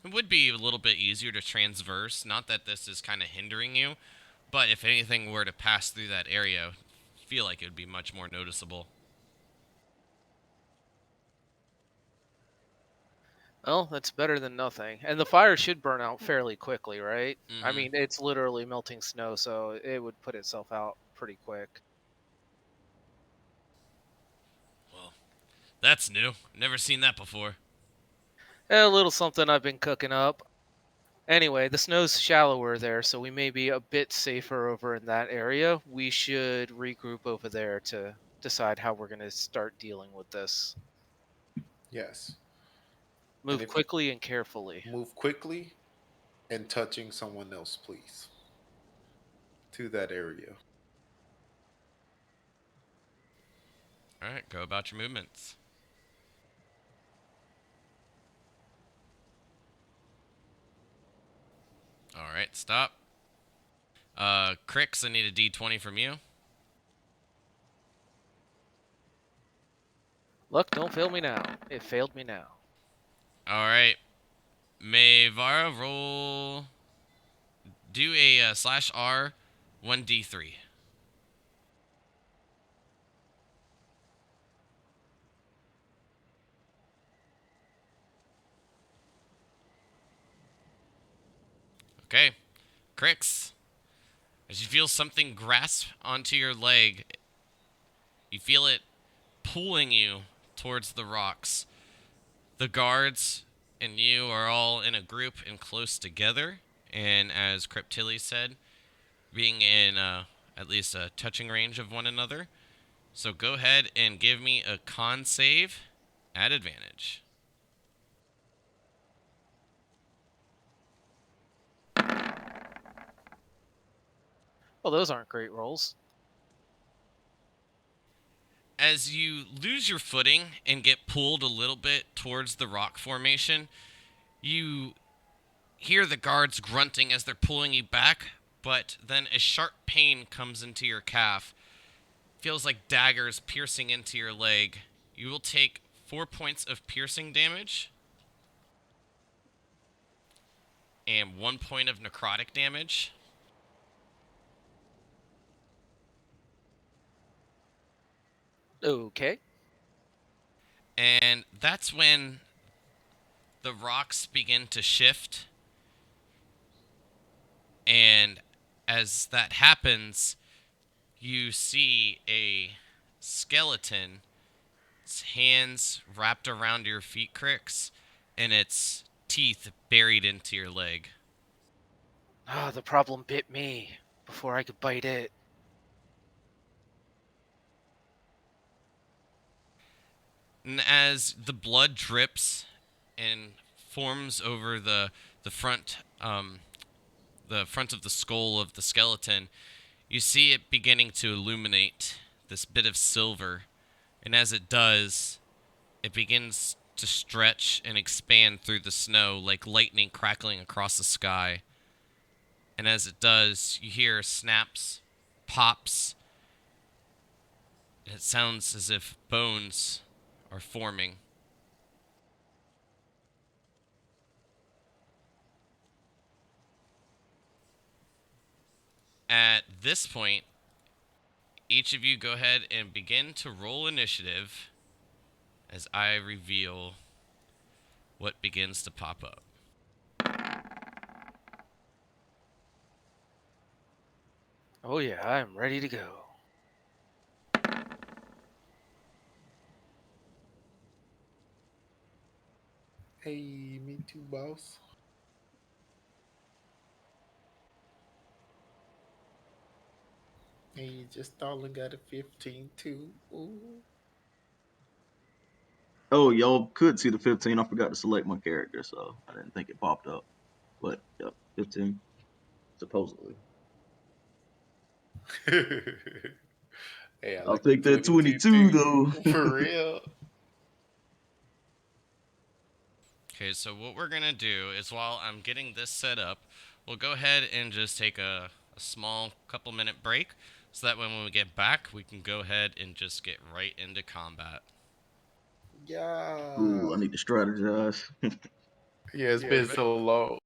It would be a little bit easier to transverse, not that this is kind of hindering you, but if anything were to pass through that area, I feel like it would be much more noticeable. Well, that's better than nothing. And the fire should burn out fairly quickly, right? I Mm-hmm. mean, it's literally melting snow, so it would put itself out pretty quick. Well, that's new. Never seen that before. A little something I've been cooking up. Anyway, the snow's shallower there, so we may be a bit safer over in that area. We should regroup over there to decide how we're going to start dealing with this. Yes. And Move if quickly and carefully. move quickly and touching someone else, please, to that area. All right, go about your movements. All right, stop. Crix, I need a D20 from you. Luck, don't fail me now. It failed me now. All right, may Vara roll. Do a /R 1D3. Okay, Crix, as you feel something grasp onto your leg, you feel it pulling you towards the rocks. The guards and you are all in a group and close together, and as Cryptilli said, being in at least a touching range of one another. So go ahead and give me a con save at advantage. Well, those aren't great rolls. As you lose your footing and get pulled a little bit towards the rock formation, you hear the guards grunting as they're pulling you back, but then a sharp pain comes into your calf. Feels like daggers piercing into your leg. You will take 4 points of piercing damage and 1 point of necrotic damage. Okay. And that's when the rocks begin to shift. And as that happens, you see a skeleton, its hands wrapped around your feet, Crix, and its teeth buried into your leg. Ah, the problem bit me before I could bite it. And as the blood drips and forms over the front the front of the skull of the skeleton, you see it beginning to illuminate this bit of silver, and as it does, it begins to stretch and expand through the snow like lightning crackling across the sky. And as it does, you hear snaps, pops, and it sounds as if bones are forming. At this point, each of you go ahead and begin to roll initiative as I reveal what begins to pop up. Oh yeah, I'm ready to go. Hey, me too, boss. Hey, just Stalin got a 15 too. Ooh. Oh, y'all could see the 15. I forgot to select my character, so I didn't think it popped up. But yep, 15 supposedly. Hey, I I'll like the take that 22 22 too. though. For real. Okay, so what we're gonna do is while I'm getting this set up, we'll go ahead and just take a small couple minute break so that when we get back, we can go ahead and just get right into combat. Ooh, Yeah. I need to strategize. Yeah, it's been so long.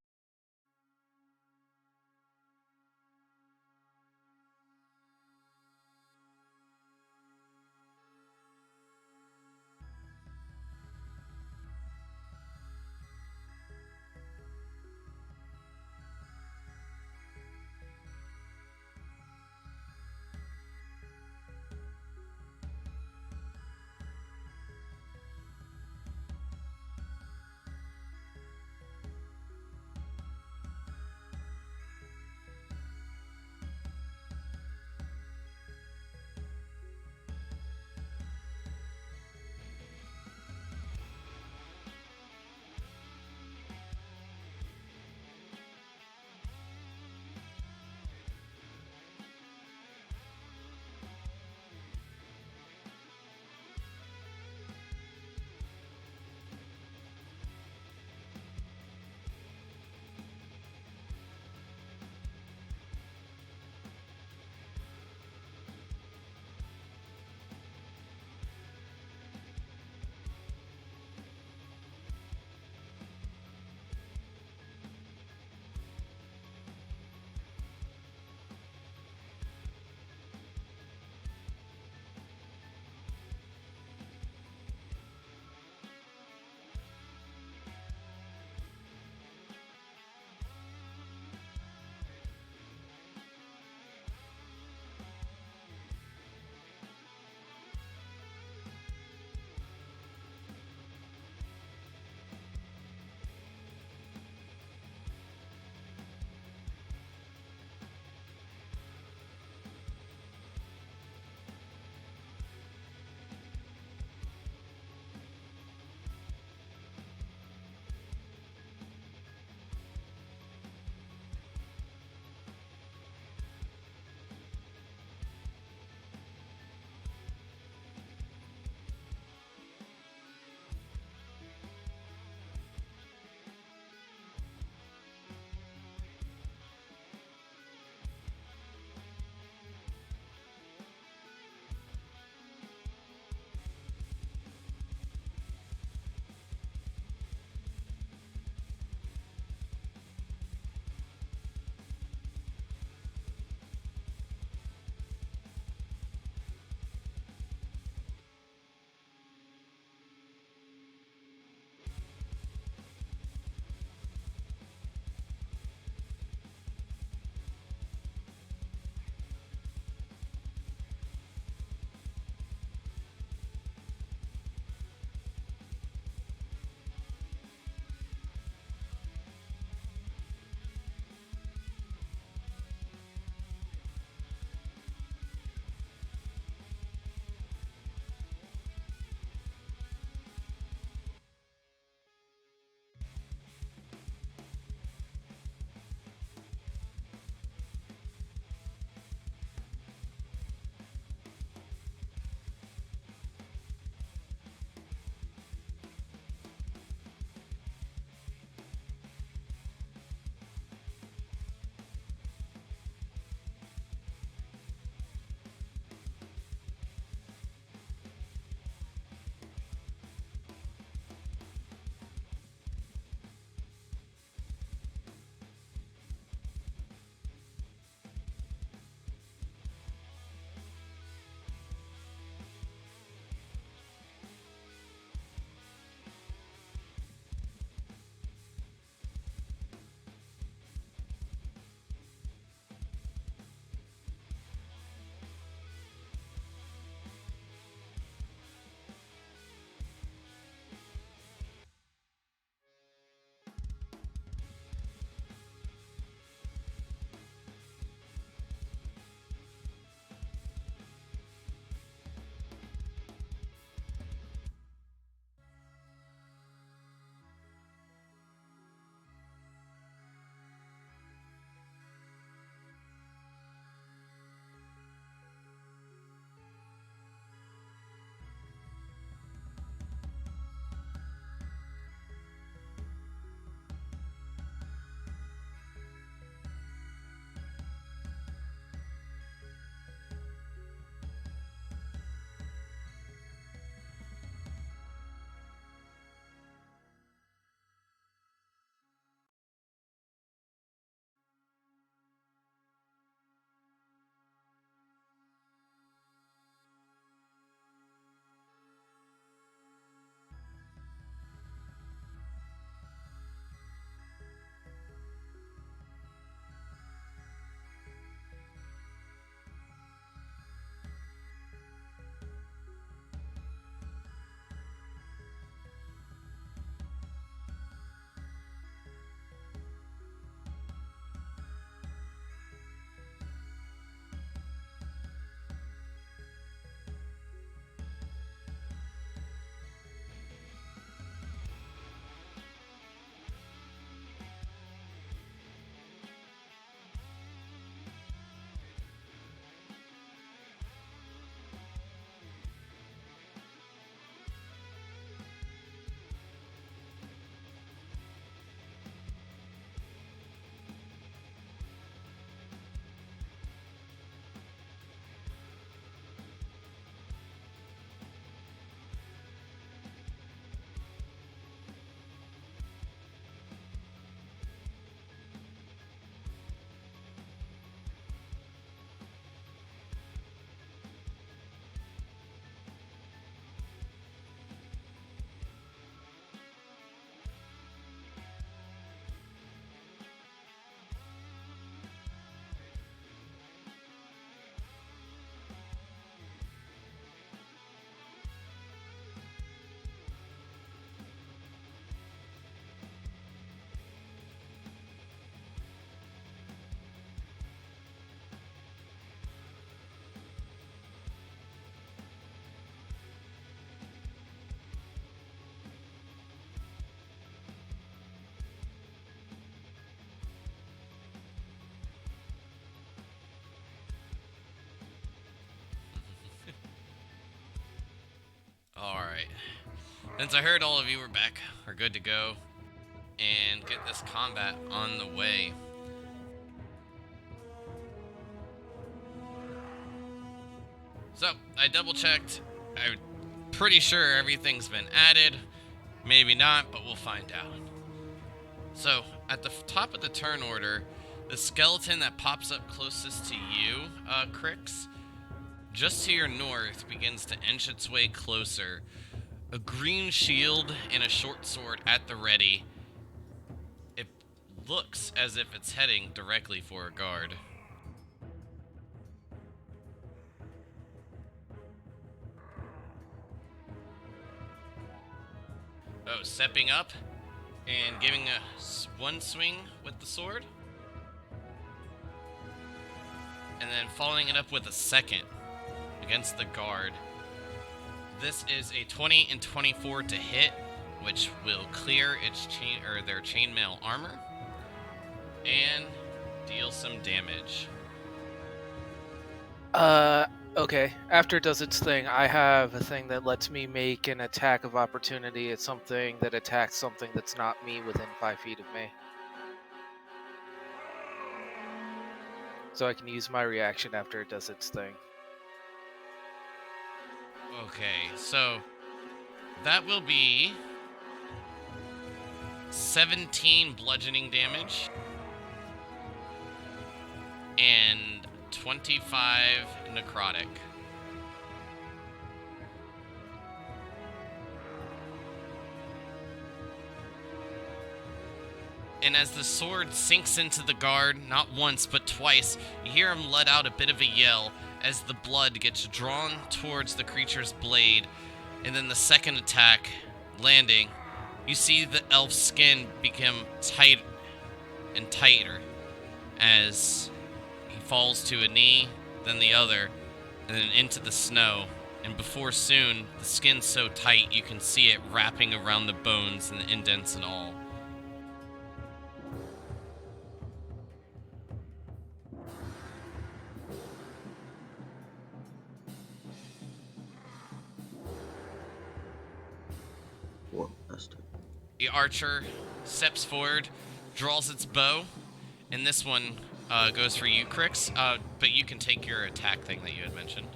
Alright. Since I heard all of you were back, we're good to go. And get this combat on the way. So, I double checked. I'm pretty sure everything's been added. Maybe not, but we'll find out. So, at the top of the turn order, the skeleton that pops up closest to you, Crix, just to your north, begins to inch its way closer. A green shield and a short sword at the ready. It looks as if it's heading directly for a guard. Oh, stepping up and giving one swing with the sword. And then following it up with a second against the guard. This is a 20 and 24 to hit, which will clear its their chainmail armor and deal some damage. Okay. After it does its thing, I have a thing that lets me make an attack of opportunity. It's something that attacks something that's not me within 5 feet of me. So I can use my reaction after it does its thing. Okay, so that will be 17 bludgeoning damage and 25 necrotic. And as the sword sinks into the guard, not once but twice, you hear him let out a bit of a yell as the blood gets drawn towards the creature's blade. And then the second attack landing, you see the elf's skin become tight and tighter as he falls to a knee, then the other, and then into the snow. And before soon, the skin's so tight you can see it wrapping around the bones and the indents and all. Well, that's two. The archer steps forward, draws its bow, and this one goes for you, Crix, but you can take your attack thing that you had mentioned.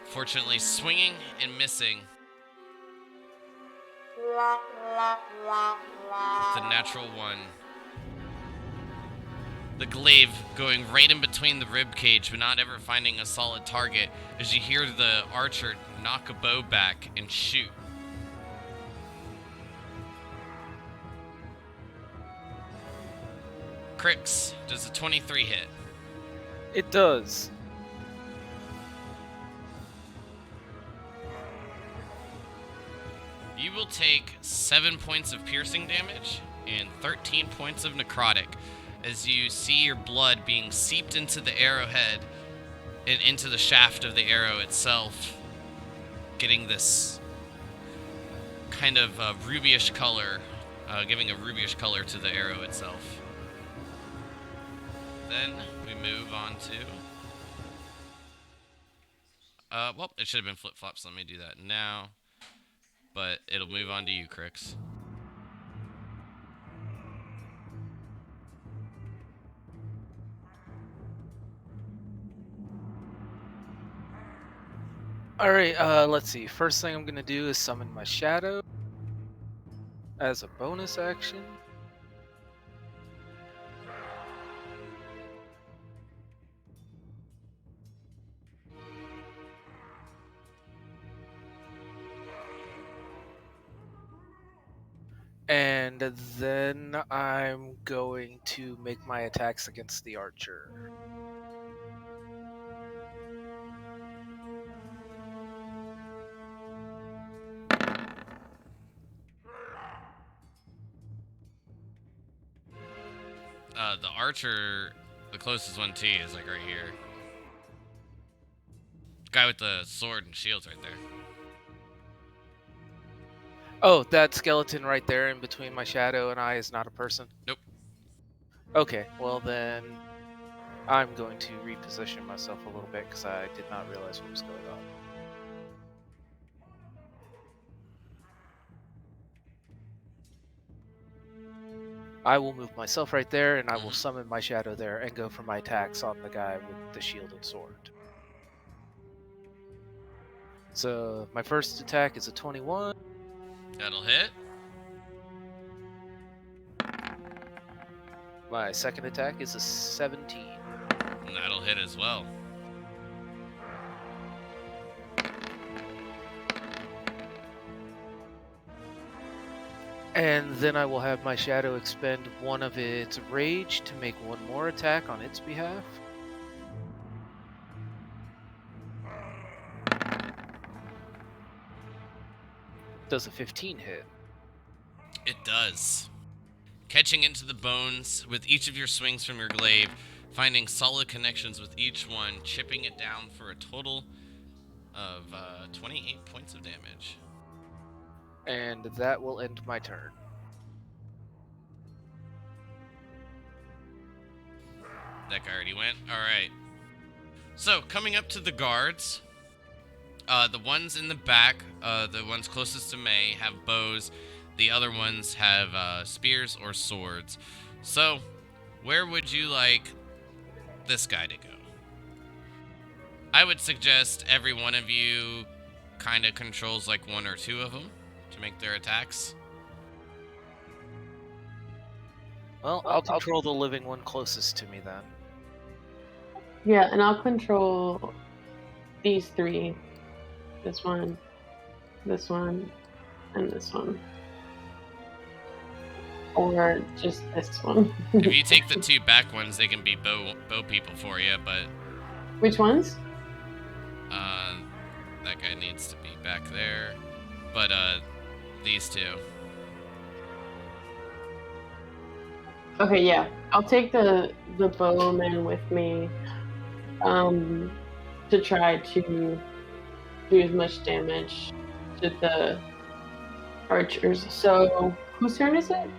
Fortunately, swinging and missing. It's a natural one. The glaive going right in between the rib cage, but not ever finding a solid target, as you hear the archer knock a bow back and shoot. Crix, does a 23 hit? It does. You will take 7 points of piercing damage and 13 points of necrotic as you see your blood being seeped into the arrowhead and into the shaft of the arrow itself, getting this kind of rubyish color, giving a rubyish color to the arrow itself. Then we move on to... well, it should have been flip-flops. Let me do that now. But it'll move on to you, Crix. Alright, let's see. First thing I'm gonna do is summon my shadow as a bonus action. And then I'm going to make my attacks against the archer. The archer, the closest one to you is like right here. Guy with the sword and shield's right there. Oh, that skeleton right there in between my shadow and I is not a person? Nope. Okay, well then I'm going to reposition myself a little bit because I did not realize what was going on. I will move myself right there, and I will summon my shadow there and go for my attacks on the guy with the shield and sword. So my first attack is a 21. That'll hit. My second attack is a 17. And that'll hit as well. And then I will have my shadow expend one of its rage to make one more attack on its behalf. Does a 15 hit? It does. Catching into the bones with each of your swings from your glaive, finding solid connections with each one, chipping it down for a total of 28 points of damage. And that will end my turn. That guy already went. Alright. So, coming up to the guards, the ones in the back, the ones closest to May, have bows. The other ones have spears or swords. So, where would you like this guy to go? I would suggest every one of you kind of controls like one or two of them to make their attacks. Well, I'll control the living one closest to me then. Yeah, and I'll control these three. This one, and this one. Or just this one. If you take the two back ones, they can be bow people for you, but Which ones? that guy needs to be back there. But these two. Okay, yeah. I'll take the bowman with me to try to do as much damage to the archers. So, whose turn is it?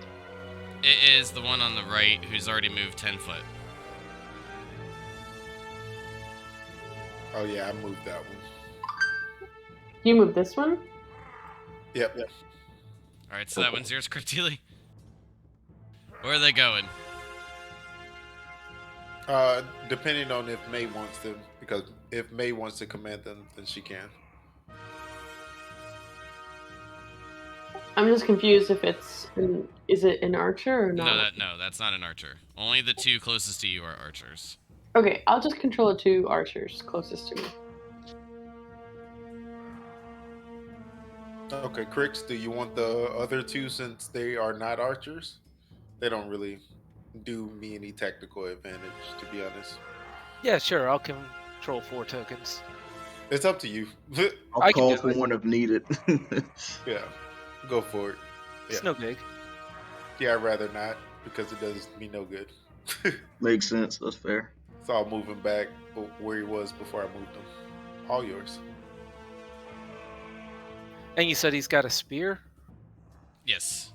It is the one on the right who's already moved 10 foot. Oh yeah, I moved that one. You move this one? Yep. Alright, so that one's yours, Cryptili. Where are they going? Depending on if May wants them, because if May wants to command them, then she can. I'm just confused if is it an archer or not? No, that's not an archer. Only the two closest to you are archers. Okay, I'll just control the two archers closest to me. Okay, Crix, do you want the other two since they are not archers? They don't really do me any technical advantage, to be honest. Yeah, sure, I'll control 4 tokens. It's up to you. I'll I can call do for it. one if needed. Yeah, go for it. It's Yeah. no big. Yeah, I'd rather not because it does me no good. Makes sense. That's fair. So I'll move him back where he was before I moved him. All yours. And you said he's got a spear? Yes.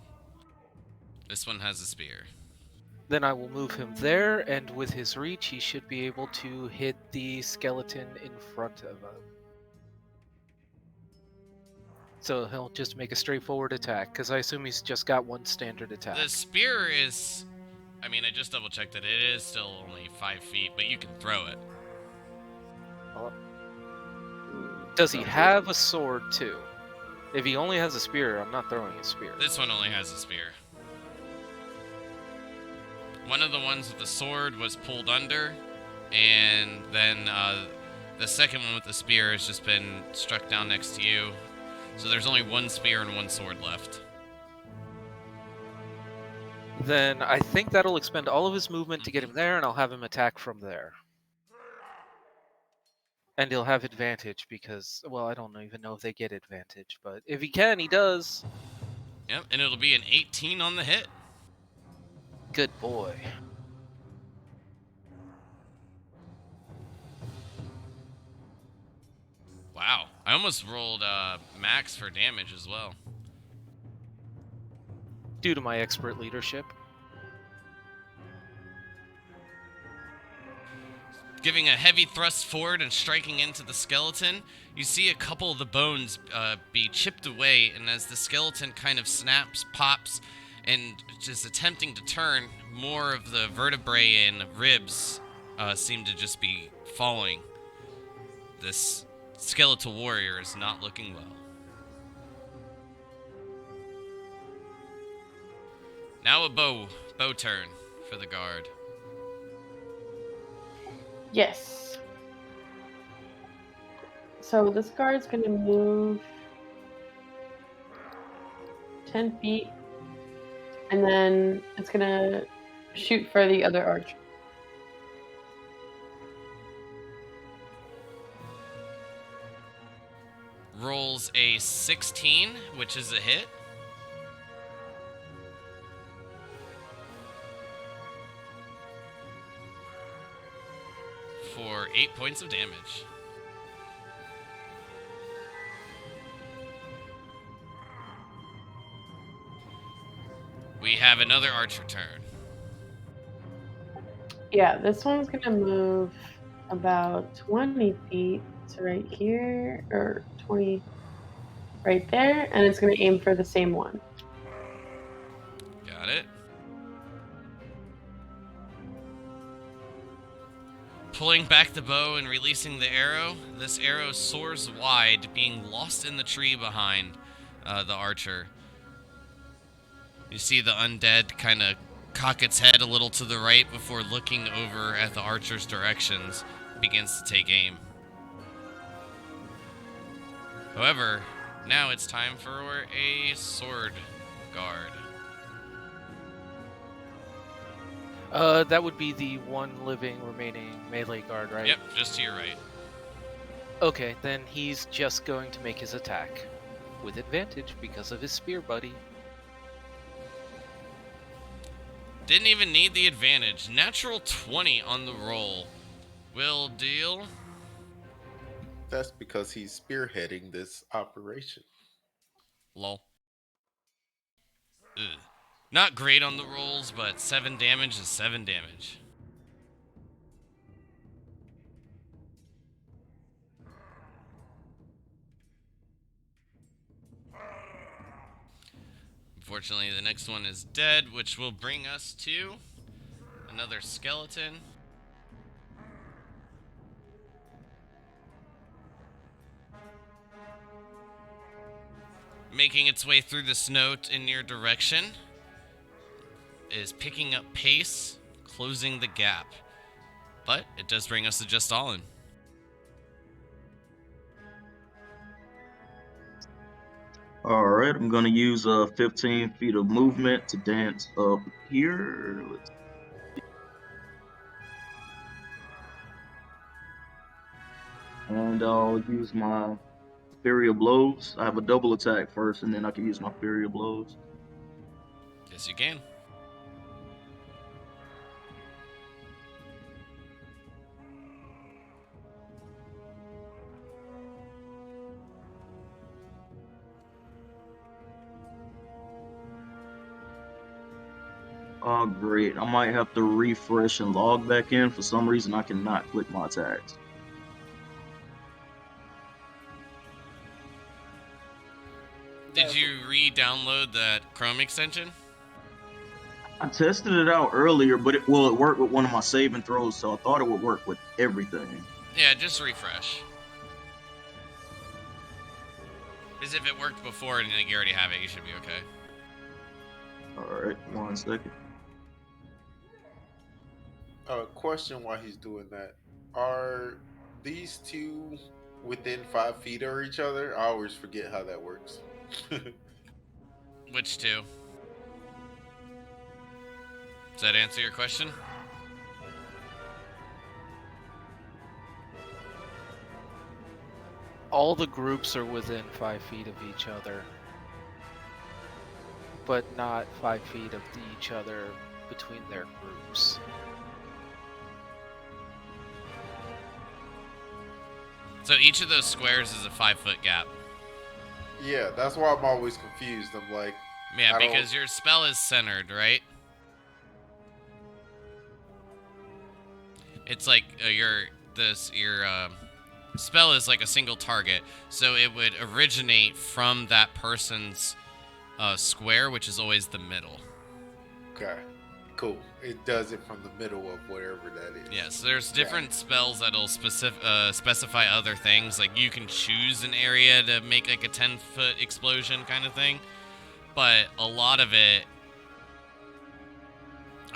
This one has a spear. Then I will move him there, and with his reach, he should be able to hit the skeleton in front of him. So he'll just make a straightforward attack, because I assume he's just got one standard attack. The spear is... I mean, I just double-checked that it is still only 5 feet, but you can throw it. Does he have a sword, too? If he only has a spear, I'm not throwing a spear. This one only has a spear. One of the ones with the sword was pulled under, and then the second one with the spear has just been struck down next to you. So there's only one spear and one sword left. Then I think that'll expend all of his movement to get him there, and I'll have him attack from there. And he'll have advantage because, well, I don't even know if they get advantage, but if he can, he does. Yep, and it'll be an 18 on the hit. Good boy. Wow, I almost rolled max for damage as well. Due to my expert leadership. giving a heavy thrust forward and striking into the skeleton. You see a couple of the bones be chipped away, and as the skeleton kind of snaps, pops, and just attempting to turn, more of the vertebrae and ribs seem to just be falling. This skeletal warrior is not looking well. Now a bow turn for the guard. Yes. So this guard's gonna move 10 feet, and then it's gonna shoot for the other archer. Rolls a 16, which is a hit. For 8 points of damage. We have another archer turn. Yeah, this one's gonna move about 20 feet to right here, or 20 right there, and it's gonna aim for the same one. Got it. Pulling back the bow and releasing the arrow, this arrow soars wide, being lost in the tree behind the archer. You see the undead kind of cock its head a little to the right before looking over at the archer's directions, begins to take aim. However, now it's time for a sword guard. That would be the one living remaining melee guard, right? Yep, just to your right. Okay, then he's just going to make his attack. With advantage because of his spear buddy. Didn't even need the advantage. Natural 20 on the roll. Will deal. That's because he's spearheading this operation. Lol. Ugh. Not great on the rolls, but 7 damage is 7 damage. Unfortunately, the next one is dead, which will bring us to another skeleton. Making its way through the snow in your direction. Is picking up pace, closing the gap. But it does bring us to just Allen. All right, I'm gonna use 15 feet of movement to dance up here. And I'll use my Fury of Blows. I have a double attack first, and then I can use my Fury of Blows. Yes, you can. Oh, great. I might have to refresh and log back in. For some reason, I cannot click my attacks. Did you re-download that Chrome extension? I tested it out earlier, but it worked with one of my saving throws, so I thought it would work with everything. Yeah, just refresh. Because if it worked before and you already have it, you should be okay. Alright, 1 second. Question while he's doing that. Are these two within 5 feet of each other? I always forget how that works. Which two? Does that answer your question? All the groups are within 5 feet of each other. But not 5 feet of each other between their groups. So each of those squares is a 5-foot gap. Yeah, that's why I'm always confused. I'm like, Yeah, because your spell is centered, right? It's like your spell is like a single target, so it would originate from that person's square, which is always the middle. Okay. Cool. It does it from the middle of wherever that is. Yeah, so there's different spells that'll specify other things. Like you can choose an area to make like a 10-foot explosion kind of thing, but a lot of it,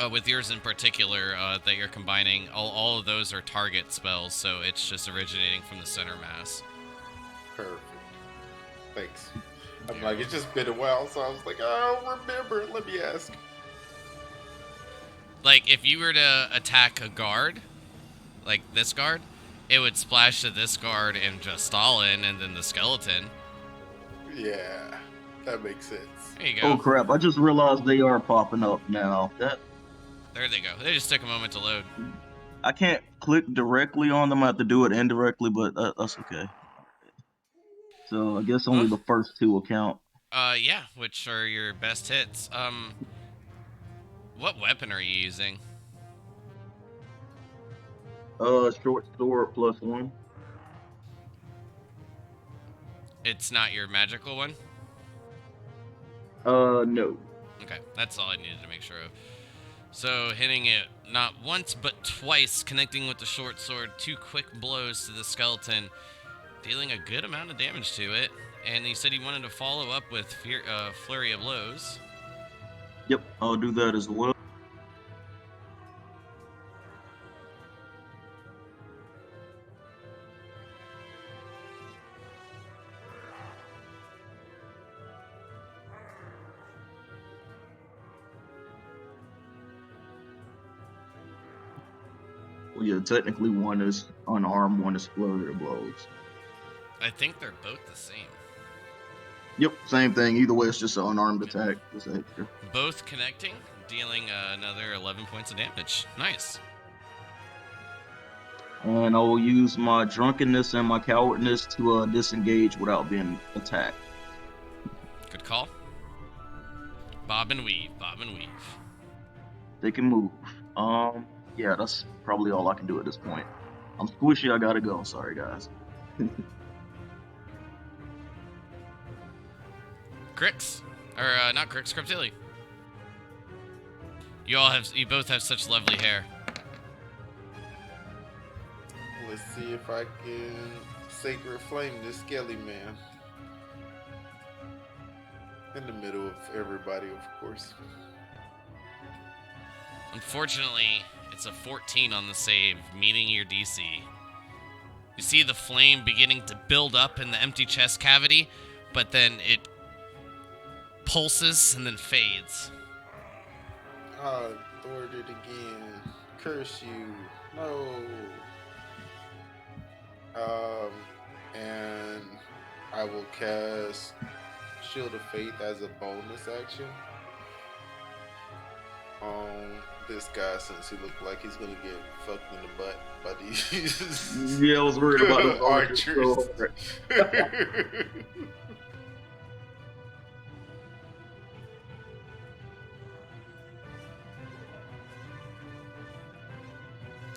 with yours in particular, that you're combining, all of those are target spells, so it's just originating from the center mass. Perfect. Thanks. I'm like, it's just been a while, so I was like, oh, remember. Let me ask. Like, if you were to attack a guard, like this guard, it would splash to this guard and just Stalin, and then the skeleton. Yeah, that makes sense. There you go. Oh crap! I just realized they are popping up now. There they go. They just took a moment to load. I can't click directly on them. I have to do it indirectly, but that's okay. So I guess only the first two will count. Yeah, which are your best hits. What weapon are you using? Short sword +1. It's not your magical one? No. Okay, that's all I needed to make sure of. So, hitting it not once, but twice, connecting with the short sword, 2 quick blows to the skeleton, dealing a good amount of damage to it. And he said he wanted to follow up with Flurry of Blows. Yep, I'll do that as well. Well, yeah, technically one is unarmed, one is flurry of blows. I think they're both the same. Yep, same thing. Either way, it's just an unarmed attack. Just extra. Both connecting, dealing another 11 points of damage. Nice. And I will use my drunkenness and my cowardness to disengage without being attacked. Good call. Bob and weave, bob and weave. They can move. Yeah, that's probably all I can do at this point. I'm squishy, I gotta go. Sorry, guys. Crix. Or, not Crix, Cryptilli. You both have such lovely hair. Let's see if I can Sacred Flame this Skelly Man. In the middle of everybody, of course. Unfortunately, it's a 14 on the save, meeting your DC. You see the flame beginning to build up in the empty chest cavity, but then it pulses and then fades. Oh, thwarted again. Curse you. No. And I will cast Shield of Faith as a bonus action on this guy, since he looked like he's gonna get fucked in the butt by these Yeah, I was worried about those archers.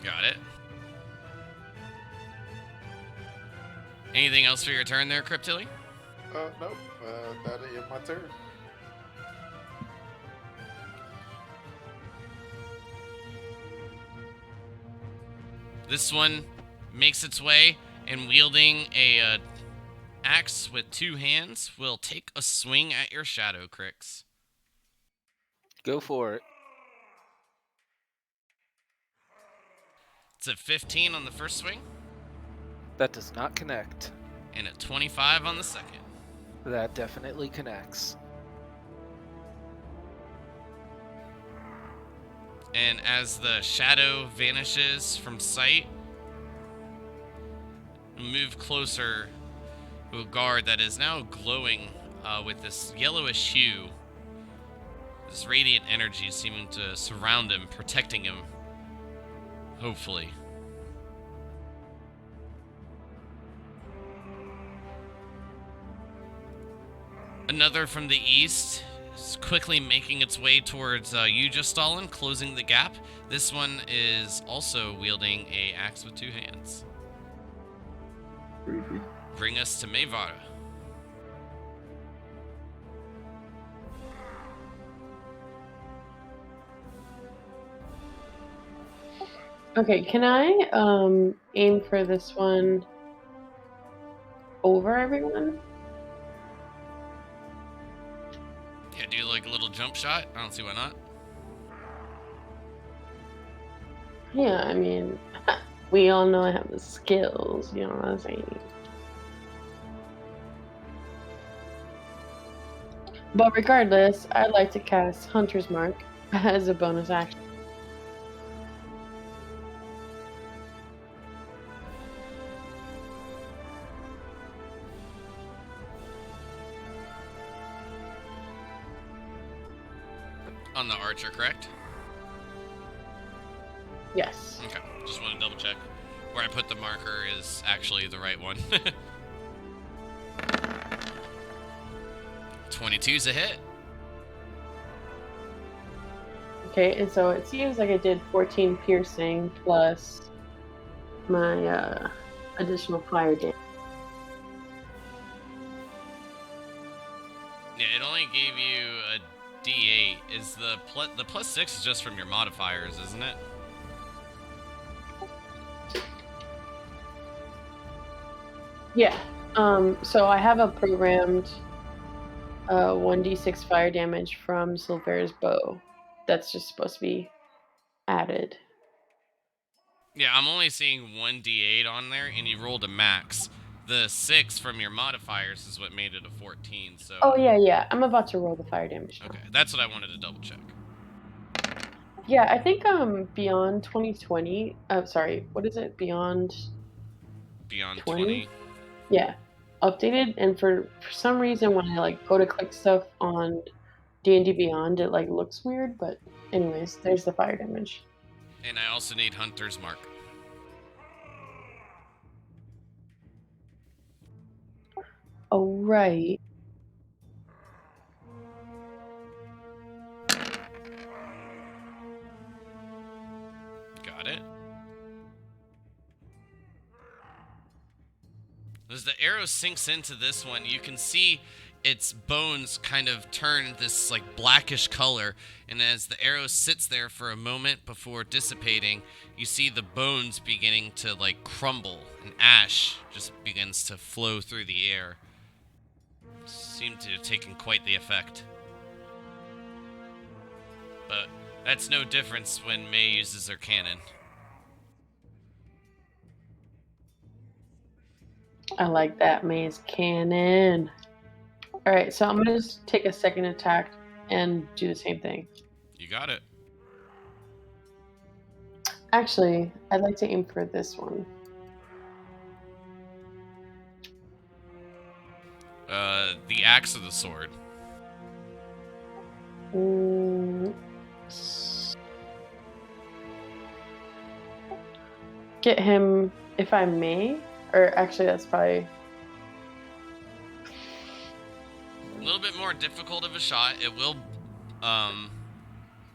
Got it. Anything else for your turn there, Cryptilli? Nope. That is my turn. This one makes its way, and wielding a axe with 2 hands will take a swing at your shadow, Crix. Go for it. It's a 15 on the first swing, That does not connect. and a 25 on the second. That definitely connects. And as the shadow vanishes from sight, move closer to a guard that is now glowing with this yellowish hue. This radiant energy seeming to surround him, protecting him. Hopefully. Another from the east is quickly making its way towards you, just Stalin, closing the gap. This one is also wielding a axe with 2 hands. Creepy. Bring us to Mayvara. Okay, can I aim for this one over everyone? Yeah, do like a little jump shot. I don't see why not. Yeah, I mean, we all know I have the skills, you know what I'm saying? But regardless, I'd like to cast Hunter's Mark as a bonus action. On the archer, correct? Yes. Okay, just want to double check. Where I put the marker is actually the right one. 22's a hit. Okay, and so it seems like I did 14 piercing plus my additional fire damage. Yeah, it only gave you a D8. Is the plus 6 is just from your modifiers, isn't it? Yeah. So I have a programmed 1d6 fire damage from Silvera's bow. That's just supposed to be added. Yeah, I'm only seeing 1d8 on there, and you rolled a max. The 6 from your modifiers is what made it a 14, so... Oh, yeah. I'm about to roll the fire damage now. Okay, that's what I wanted to double check. Yeah, I think Beyond 2020... sorry, what is it? Beyond Beyond 20? 20. Yeah, updated, and for some reason when I like go to click stuff on D&D Beyond, it like looks weird, but anyways, there's the fire damage. And I also need Hunter's Mark. Oh, right. Got it. As the arrow sinks into this one, you can see its bones kind of turn this like blackish color, and as the arrow sits there for a moment before dissipating, you see the bones beginning to like crumble, and ash just begins to flow through the air. Seemed to have taken quite the effect. But that's no difference when May uses her cannon. I like that maze cannon. Alright, so I'm gonna just take a second attack and do the same thing. You got it. Actually, I'd like to aim for this one. The axe or the sword? Get him, if I may. Or actually, that's probably... A little bit more difficult of a shot. It will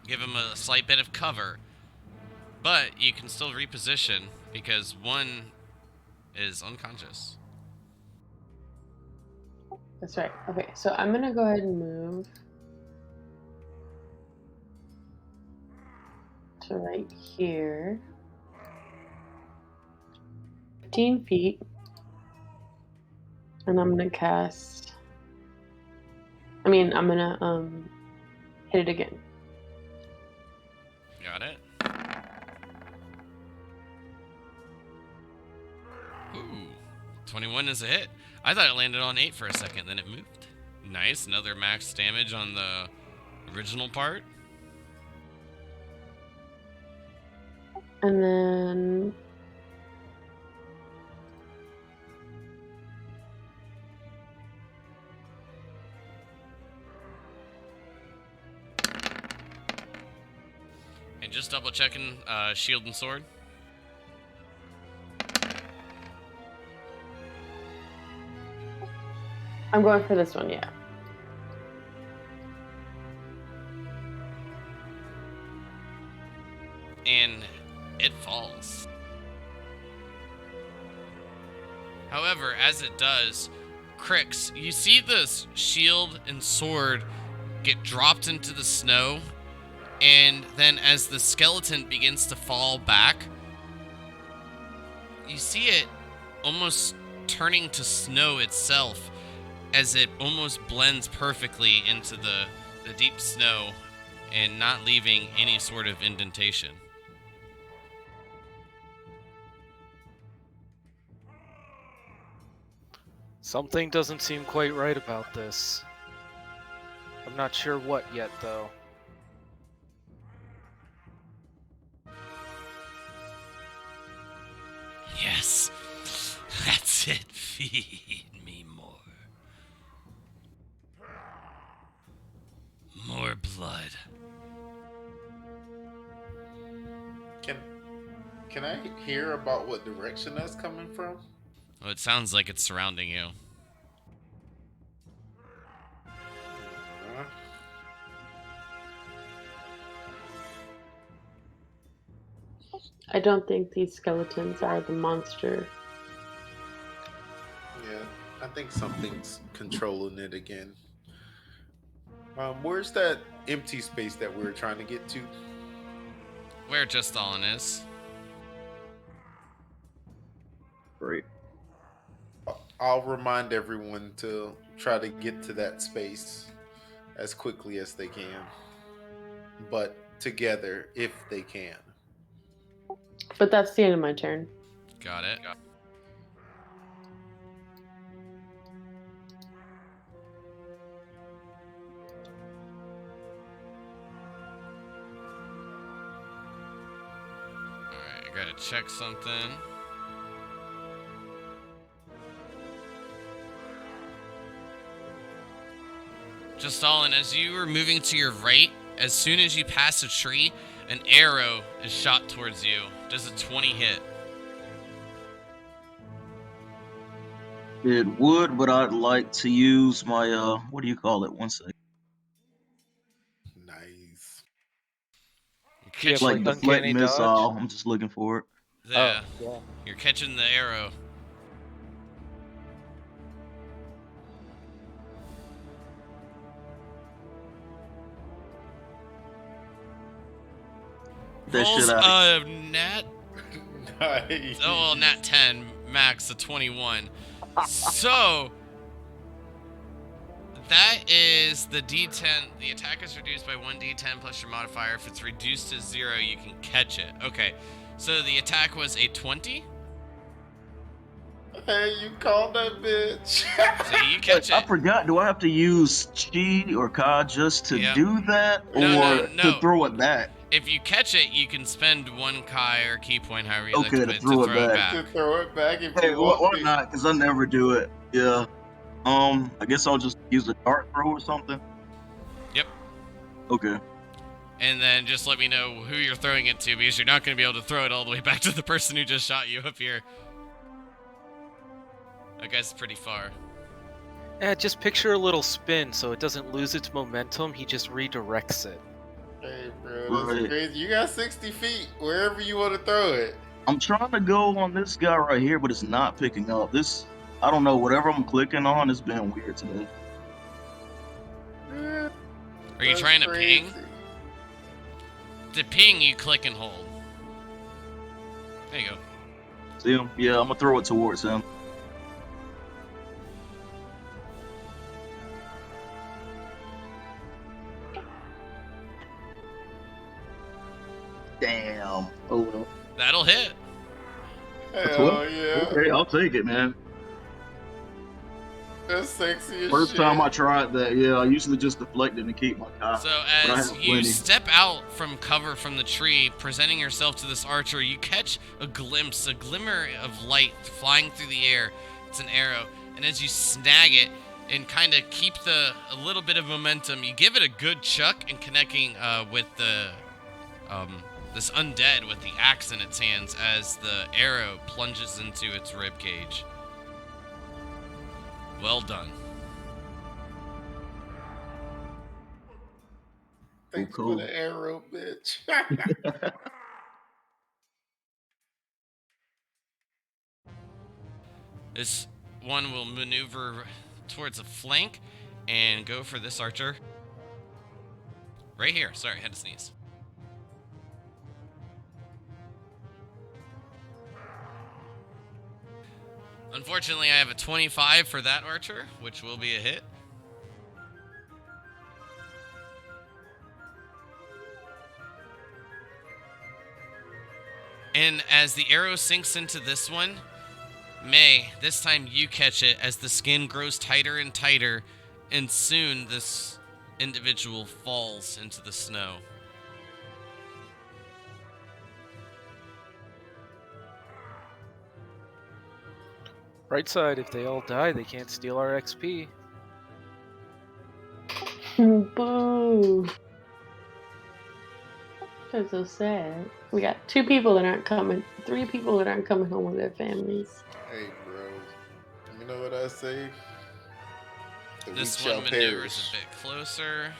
give him a slight bit of cover, but you can still reposition because one is unconscious. That's right. Okay, so I'm gonna go ahead and move to right here. 15 feet. And I'm gonna cast... I'm gonna hit it again. Got it. Ooh, 21 is a hit. I thought it landed on 8 for a second, then it moved. Nice, another max damage on the original part. And then... And just double checking shield and sword. I'm going for this one, yeah. and it falls. However, as it does, Crix, you see this shield and sword get dropped into the snow, and then as the skeleton begins to fall back, you see it almost turning to snow itself as it almost blends perfectly into the deep snow and not leaving any sort of indentation. Something doesn't seem quite right about this. I'm not sure what yet, though. Yes, that's it. Feed me more. More blood. Can I hear about what direction that's coming from? Well, it sounds like it's surrounding you. Uh, I don't think these skeletons are the monster. yeah, I think something's controlling it again. Where's that empty space that we were trying to get to? Where Just Stalin is. Great. I'll remind everyone to try to get to that space as quickly as they can, but together if they can. But that's the end of my turn. Got it. Alright, I gotta check something. Just Stalin, as you were moving to your right, as soon as you pass a tree, an arrow is shot towards you. Does a 20 hit? It would, but I'd like to use my what do you call it? One second. Nice. Do you have, Like deflect uncanny missile. dodge? I'm just looking for it. Yeah, yeah. you're catching the arrow. That Rolls shit out. nat. Nice. Oh, nat 10, max a 21. So that is the D10. The attack is reduced by 1d10 plus your modifier. If it's reduced to 0, you can catch it. Okay, so the attack was a 20. Hey, you called that bitch. So you catch I it. forgot. Do I have to use chi or ka just to Yeah. do that, or No. to throw it back? If you catch it, you can spend 1 Kai or key point, however you like Okay, to to put it, throw to it throw it back. back. To throw it back if Hey, you why want to. not? Because I never do it. Yeah. I guess I'll just use a dart throw or something. Yep. Okay. And then just let me know who you're throwing it to, because you're not going to be able to throw it all the way back to the person who just shot you up here. That guy's pretty far. Yeah, just picture a little spin so it doesn't lose its momentum. He just redirects it. Hey, bro, that's Right. crazy. You got 60 feet wherever you want to throw it. I'm trying to go on this guy right here, but it's not picking up. I don't know. Whatever I'm clicking on is being weird today. Yeah, Are you that's trying to ping? crazy. To ping, you click and hold. There you go. See him? Yeah, I'm gonna throw it towards him. Damn. Oh no. That'll hit. Hell yeah. Okay, I'll take it, man. That's sexy as First shit. time I tried that, yeah, I usually just deflect it and keep my car. So But I as have you plenty. step out from cover from the tree, presenting yourself to this archer, you catch a glimpse, a glimmer of light flying through the air. It's an arrow. And as you snag it and kind of keep a little bit of momentum, you give it a good chuck and connecting with this undead with the axe in its hands as the arrow plunges into its rib cage. Well done. Thanks Cool. for the arrow, bitch. This one will maneuver towards a flank and go for this archer. Right here. Sorry, I had to sneeze. Unfortunately, I have a 25 for that archer, which will be a hit. And as the arrow sinks into this one, May, this time you catch it as the skin grows tighter and tighter, and soon this individual falls into the snow. Right side, if they all die, they can't steal our XP. Boo. That's so sad. We got 2 people that aren't coming, 3 people that aren't coming home with their families. Hey, bro. You know what I say? The weak This shall one maneuvers perish. a bit closer.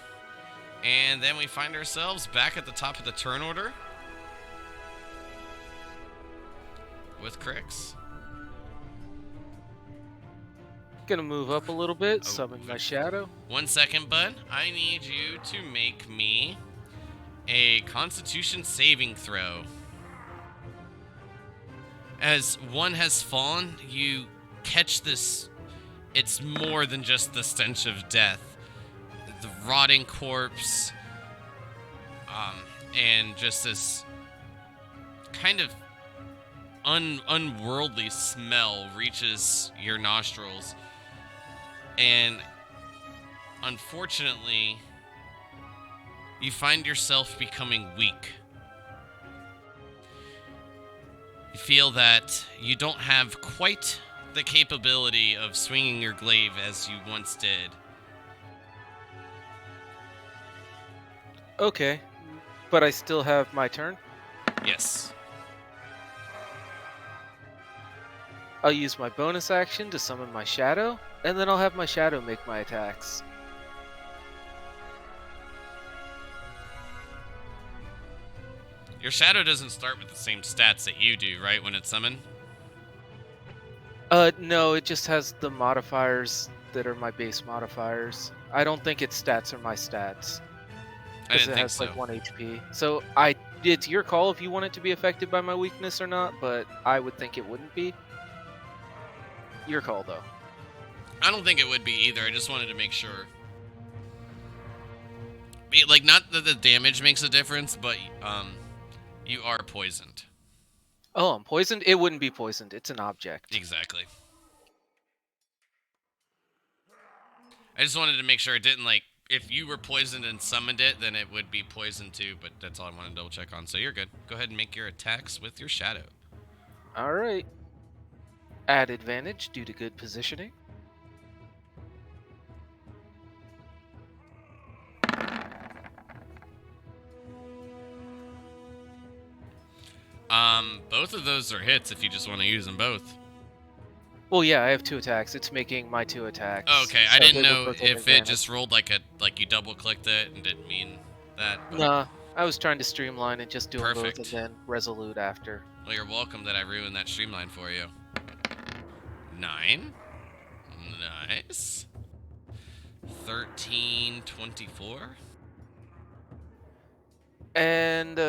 And then we find ourselves back at the top of the turn order with Crix. Gonna move up a little bit, Oh, summon my shadow. 1 second, bud. I need you to make me a Constitution saving throw. As one has fallen, you catch this. It's more than just the stench of death. The rotting corpse, and just this kind of unworldly smell reaches your nostrils. And unfortunately, you find yourself becoming weak. You feel that you don't have quite the capability of swinging your glaive as you once did. Okay, but I still have my turn. Yes. I'll use my bonus action to summon my shadow, and then I'll have my shadow make my attacks. Your shadow doesn't start with the same stats that you do, right, when it's summoned? No, it just has the modifiers that are my base modifiers. I don't think its stats are my stats. I Because didn't it think has so. like 1 HP. So it's your call if you want it to be affected by my weakness or not, but I would think it wouldn't be. Your call though. I don't think it would be either. I just wanted to make sure. Like, not that the damage makes a difference, but you are poisoned. Oh, I'm poisoned? It wouldn't be poisoned. It's an object. Exactly. I just wanted to make sure it didn't, like, if you were poisoned and summoned it, then it would be poisoned too, but that's all I wanted to double check on. So you're good. Go ahead and make your attacks with your shadow. Alright. Add advantage due to good positioning. Both of those are hits if you just want to use them both. Well, yeah, I have 2 attacks. It's making my 2 attacks. Okay, so I didn't they would know both if have it advantage. just rolled like you double clicked it and didn't mean that. But Nah, I was trying to streamline and just do them both and Perfect. then resolute after. Well, you're welcome that I ruined that streamline for you. 9. Nice. 13, 24. And,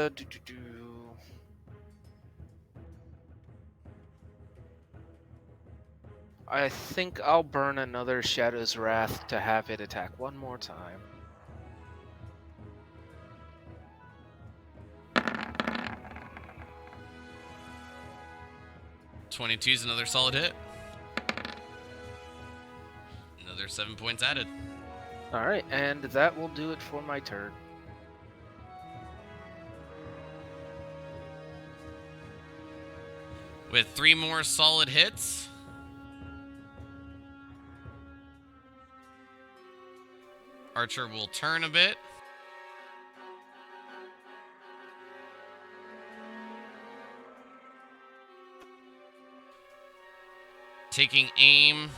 I think I'll burn another Shadow's Wrath to have it attack one more time. '22's another solid hit. Another 7 points added. Alright, and that will do it for my turn. With 3 more solid hits, Archer will turn a bit. Taking aim.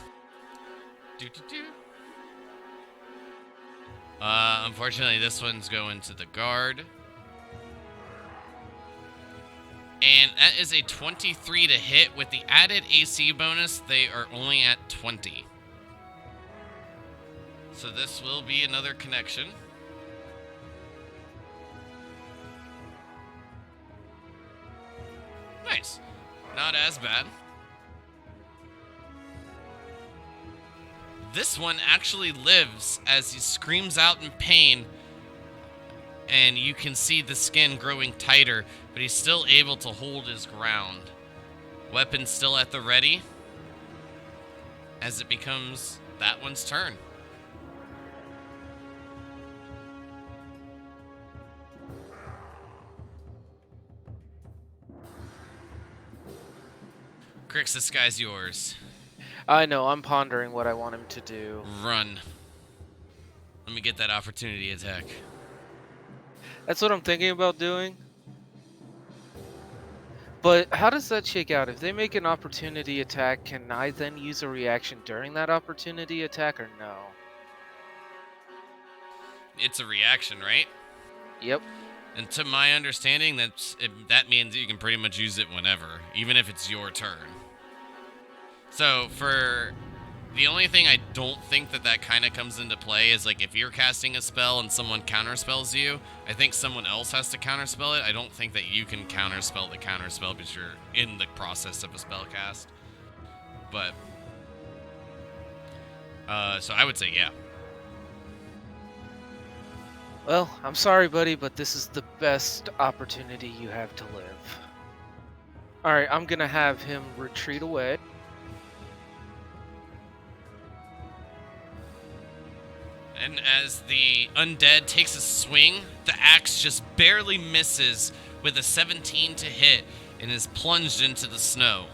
Unfortunately, this one's going to the guard. And That is a 23 to hit. With the added AC bonus, they are only at 20. So this will be another connection. Nice. Not as bad. This one actually lives as he screams out in pain, and you can see the skin growing tighter, but he's still able to hold his ground. Weapon still at the ready as it becomes that one's turn. Crix, this guy's yours. I know, I'm pondering what I want him to do. Run. Let me get that opportunity attack. That's what I'm thinking about doing. But how does that shake out? If they make an opportunity attack, can I then use a reaction during that opportunity attack or no? It's a reaction, right? Yep. And to my understanding, that means you can pretty much use it whenever, even if it's your turn. So for the only thing I don't think that kind of comes into play is like if you're casting a spell and someone counterspells you, I think someone else has to counterspell it. I don't think that you can counterspell the counterspell because you're in the process of a spell cast. But so I would say yeah. Well, I'm sorry, buddy, but this is the best opportunity you have to live. Alright, I'm gonna have him retreat away. And as the undead takes a swing, the axe just barely misses with a 17 to hit and is plunged into the snow.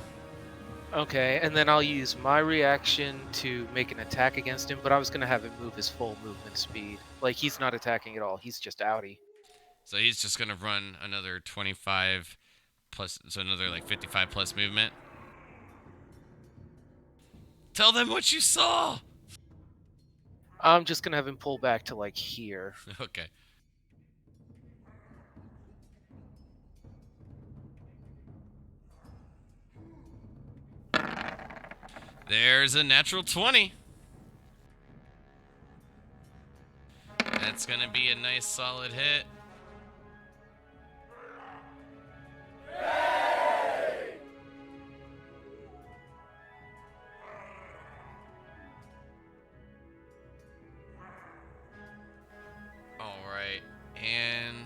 Okay, and then I'll use my reaction to make an attack against him, but I was going to have him move his full movement speed. Like, he's not attacking at all. He's just outie. So he's just going to run another 25 plus, so another like 55 plus movement. Tell them what you saw! I'm just going to have him pull back to, like, here. Okay. There's a natural 20. That's going to be a nice solid hit. All right. And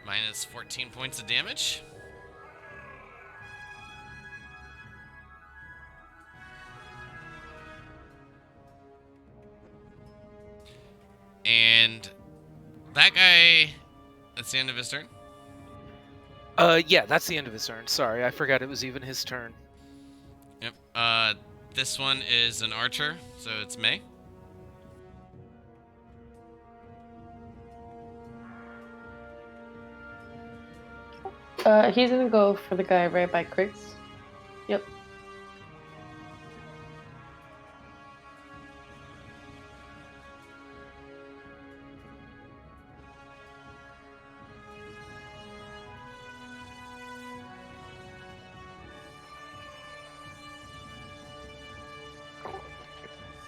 minus 14 points of damage. And that guy, that's the end of his turn. Yeah, that's the end of his turn. Sorry, I forgot it was even his turn. Yep. This one is an archer, so it's May. He's gonna go for the guy right by Crix. Yep.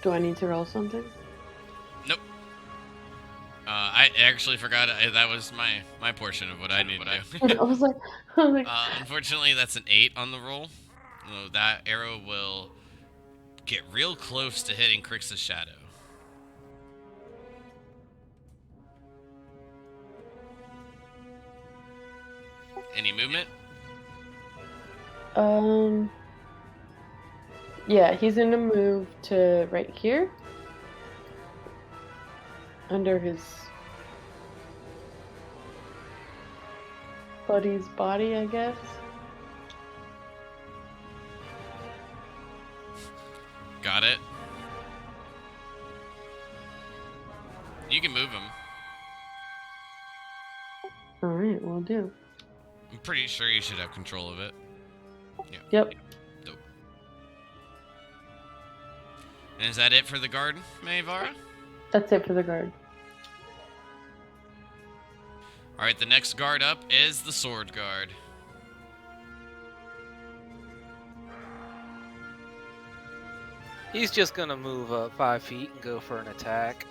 Do I need to roll something? Nope. I actually forgot that was my portion of what I need to do. I was like, Unfortunately, that's an 8 on the roll. So that arrow will get real close to hitting Crix's shadow. Any movement? Yeah, he's gonna move to right here. Under his buddy's body, I guess. Got it. You can move him. Alright, will do. I'm pretty sure you should have control of it. Yeah. Yep. Dope. And is that it for the guard, Mayvara? That's it for the guard. Alright, the next guard up is the sword guard. He's just gonna move up 5 feet and go for an attack.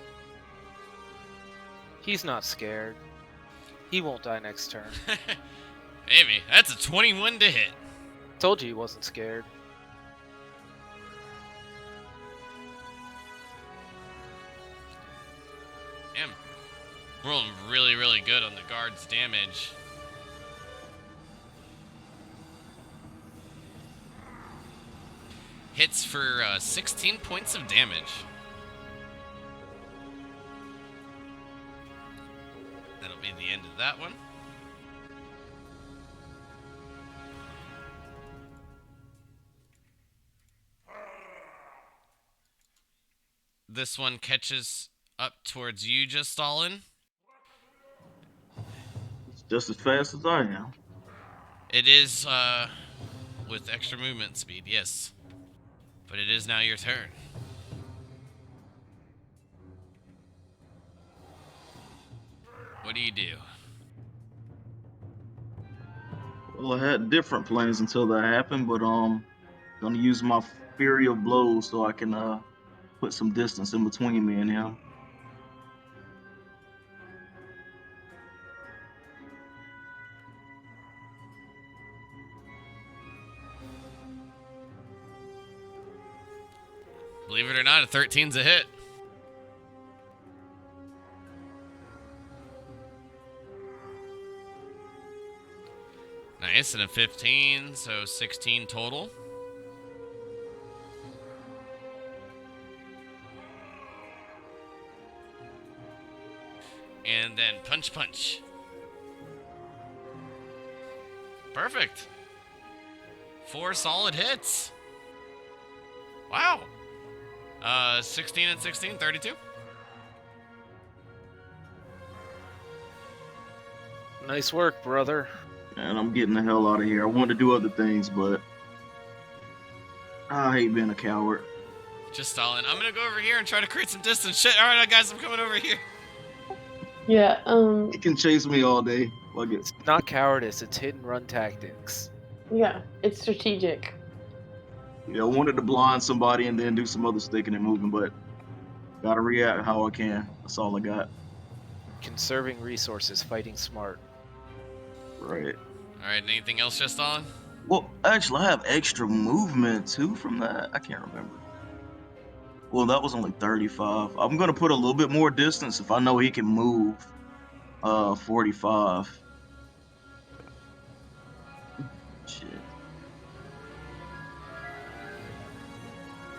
He's not scared. He won't die next turn. Maybe. That's a 21 to hit. Told you he wasn't scared. Damn. Rolling really, really good on the guard's damage. Hits for 16 points of damage. That'll be the end of that one. This one catches up towards you, just Stalin. It's just as fast as I am. It is with extra movement speed, yes. But it is now your turn. What do you do? Well, I had different plans until that happened, but gonna use my Fury of Blows so I can put some distance in between me and him. Believe it or not, a 13's a hit. Nice, and a 15, so 16 total. And then punch, punch. Perfect. 4 solid hits. Wow. 16 and 16, 32. Nice work, brother. And I'm getting the hell out of here. I wanted to do other things, but I hate being a coward. Just Stalin. I'm gonna go over here and try to create some distance. Shit, alright guys, I'm coming over here. Yeah, He can chase me all day. Fuck it. It's not cowardice, it's hit and run tactics. yeah, it's strategic. Yeah, I wanted to blind somebody and then do some other sticking and moving, but gotta react how I can. That's all I got. Conserving resources, fighting smart. Right. Alright, anything else, just Stalin? Well, actually, I have extra movement too from that. I can't remember. Well, that was only 35. I'm gonna put a little bit more distance if I know he can move 45. Shit.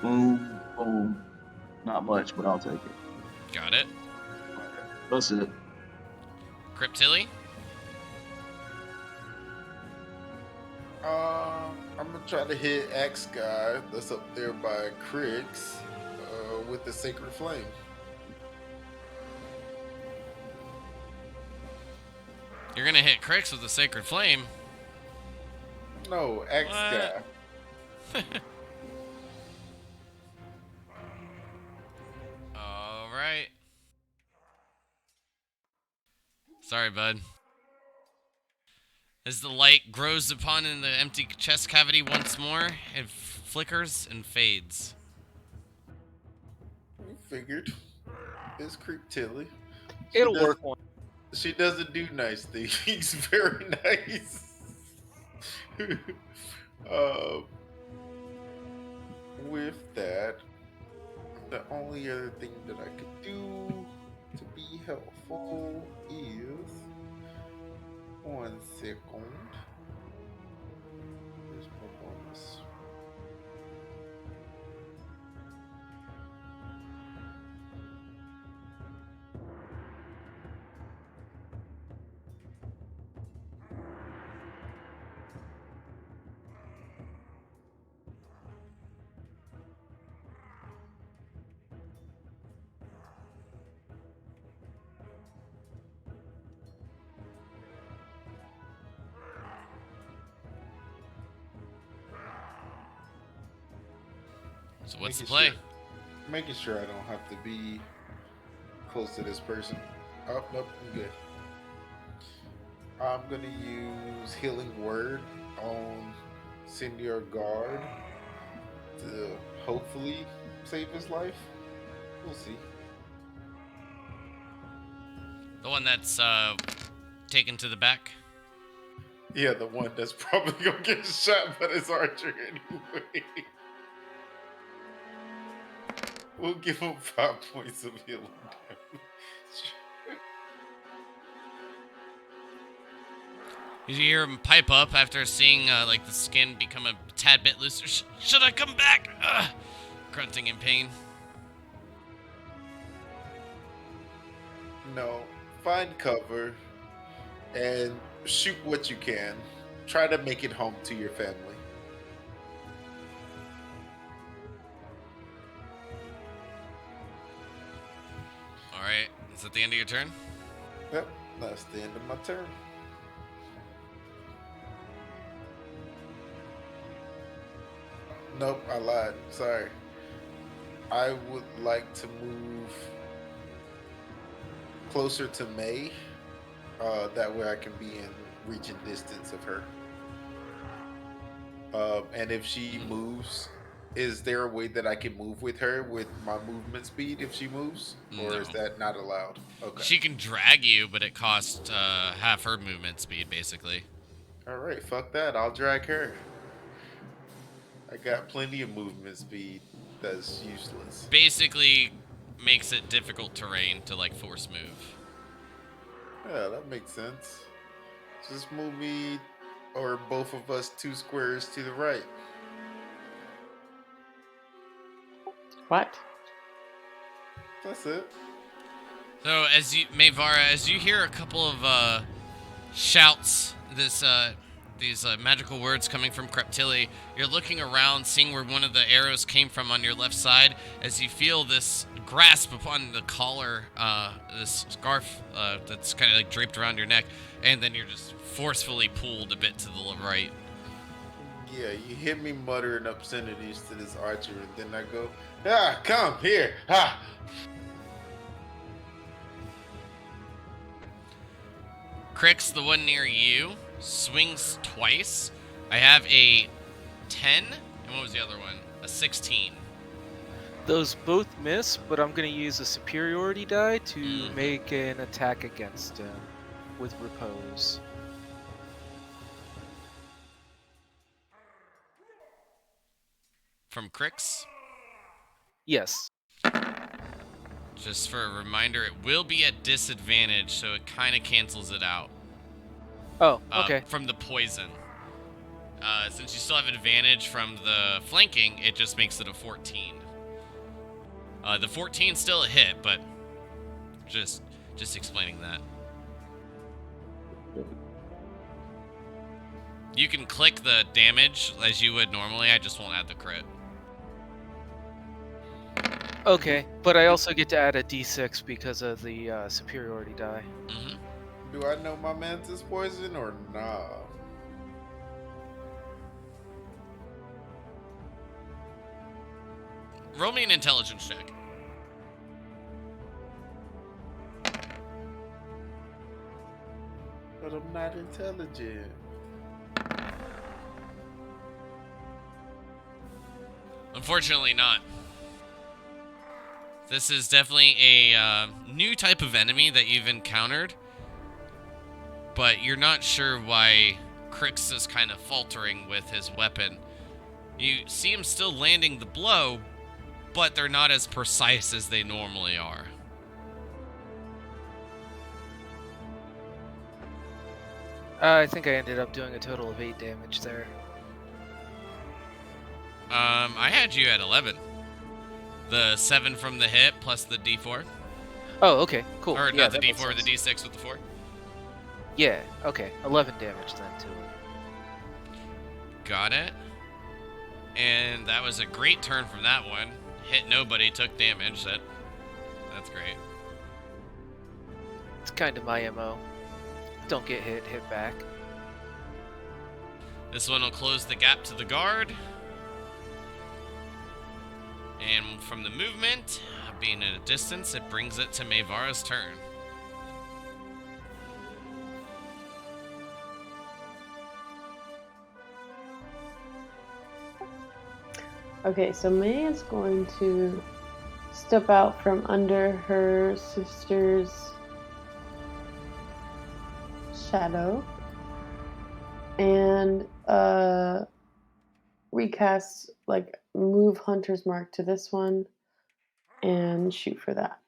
Boom, boom. Not much, but I'll take it. Got it. That's it. Cryptilli? I'm gonna try to hit Axe guy that's up there by Crix with the Sacred Flame. You're gonna hit Crix with the Sacred Flame. No, Axe What? guy. Alright. Sorry, bud. As the light grows upon in the empty chest cavity once more, it flickers and fades. You figured. It's Cryptilli. It'll work one. She doesn't do nice things. Very nice. With that, the only other thing that I could do to be helpful is 1 second. Where's my bonus? So what's the Making play? sure- making sure I don't have to be close to this person. Oh, nope, I'm good. I'm gonna use Healing Word on Senior Guard to hopefully save his life. We'll see. The one that's taken to the back. Yeah, the one that's probably gonna get shot by his archer anyway. We'll give him 5 points of healing damage. You hear him pipe up after seeing like the skin become a tad bit looser. Should I come back? Grunting in pain. No, find cover and shoot what you can. Try to make it home to your family. All right, is that the end of your turn? Yep, that's the end of my turn. Nope, I lied. Sorry. I would like to move closer to May. That way I can be in reaching distance of her. And if she moves, is there a way that I can move with her with my movement speed if she moves? Or is No. that not allowed? Okay. She can drag you, but it costs half her movement speed, basically. Alright, fuck that. I'll drag her. I got plenty of movement speed that's useless. Basically makes it difficult terrain to like force move. Yeah, that makes sense. Just move me or both of us 2 squares to the right. What? That's it. So as you, Mayvara, as you hear a couple of shouts, these magical words coming from Kreptili, you're looking around, seeing where one of the arrows came from on your left side, as you feel this grasp upon the collar, this scarf that's kind of like draped around your neck, and then you're just forcefully pulled a bit to the right. Yeah, you hear me muttering obscenities to this archer, and then I go, come here, Crix, the one near you, swings twice. I have a 10, and what was the other one? A 16. Those both miss, but I'm going to use a superiority die to make an attack against him with repose. From Crix? Yes. Just for a reminder, it will be at disadvantage, so it kind of cancels it out. Oh, okay. From the poison. Since you still have advantage from the flanking, it just makes it a 14. The 14's still a hit, but just explaining that. You can click the damage as you would normally, I just won't add the crit. Okay, but I also get to add a d6 because of the superiority die. Mm-hmm. Do I know my mantis poison or nah? Roll me an intelligence check. But I'm not intelligent. Unfortunately not. This is definitely a new type of enemy that you've encountered, but you're not sure why Crix is kind of faltering with his weapon. You see him still landing the blow, but they're not as precise as they normally are. I think I ended up doing a total of 8 damage there. I had you at 11. The 7 from the hit plus the D4. Oh, okay, cool. Or yeah, not the that makes D4, the sense. D6 with the 4. Yeah, okay. 11 damage then to it. Got it. And that was a great turn from that one. Hit nobody, took damage. That's great. It's kind of my MO. Don't get hit, hit back. This one will close the gap to the guard. And from the movement, being at a distance, it brings it to Mayvara's turn. Okay, so May is going to step out from under her sister's shadow and recast, like, move Hunter's Mark to this one and shoot for that.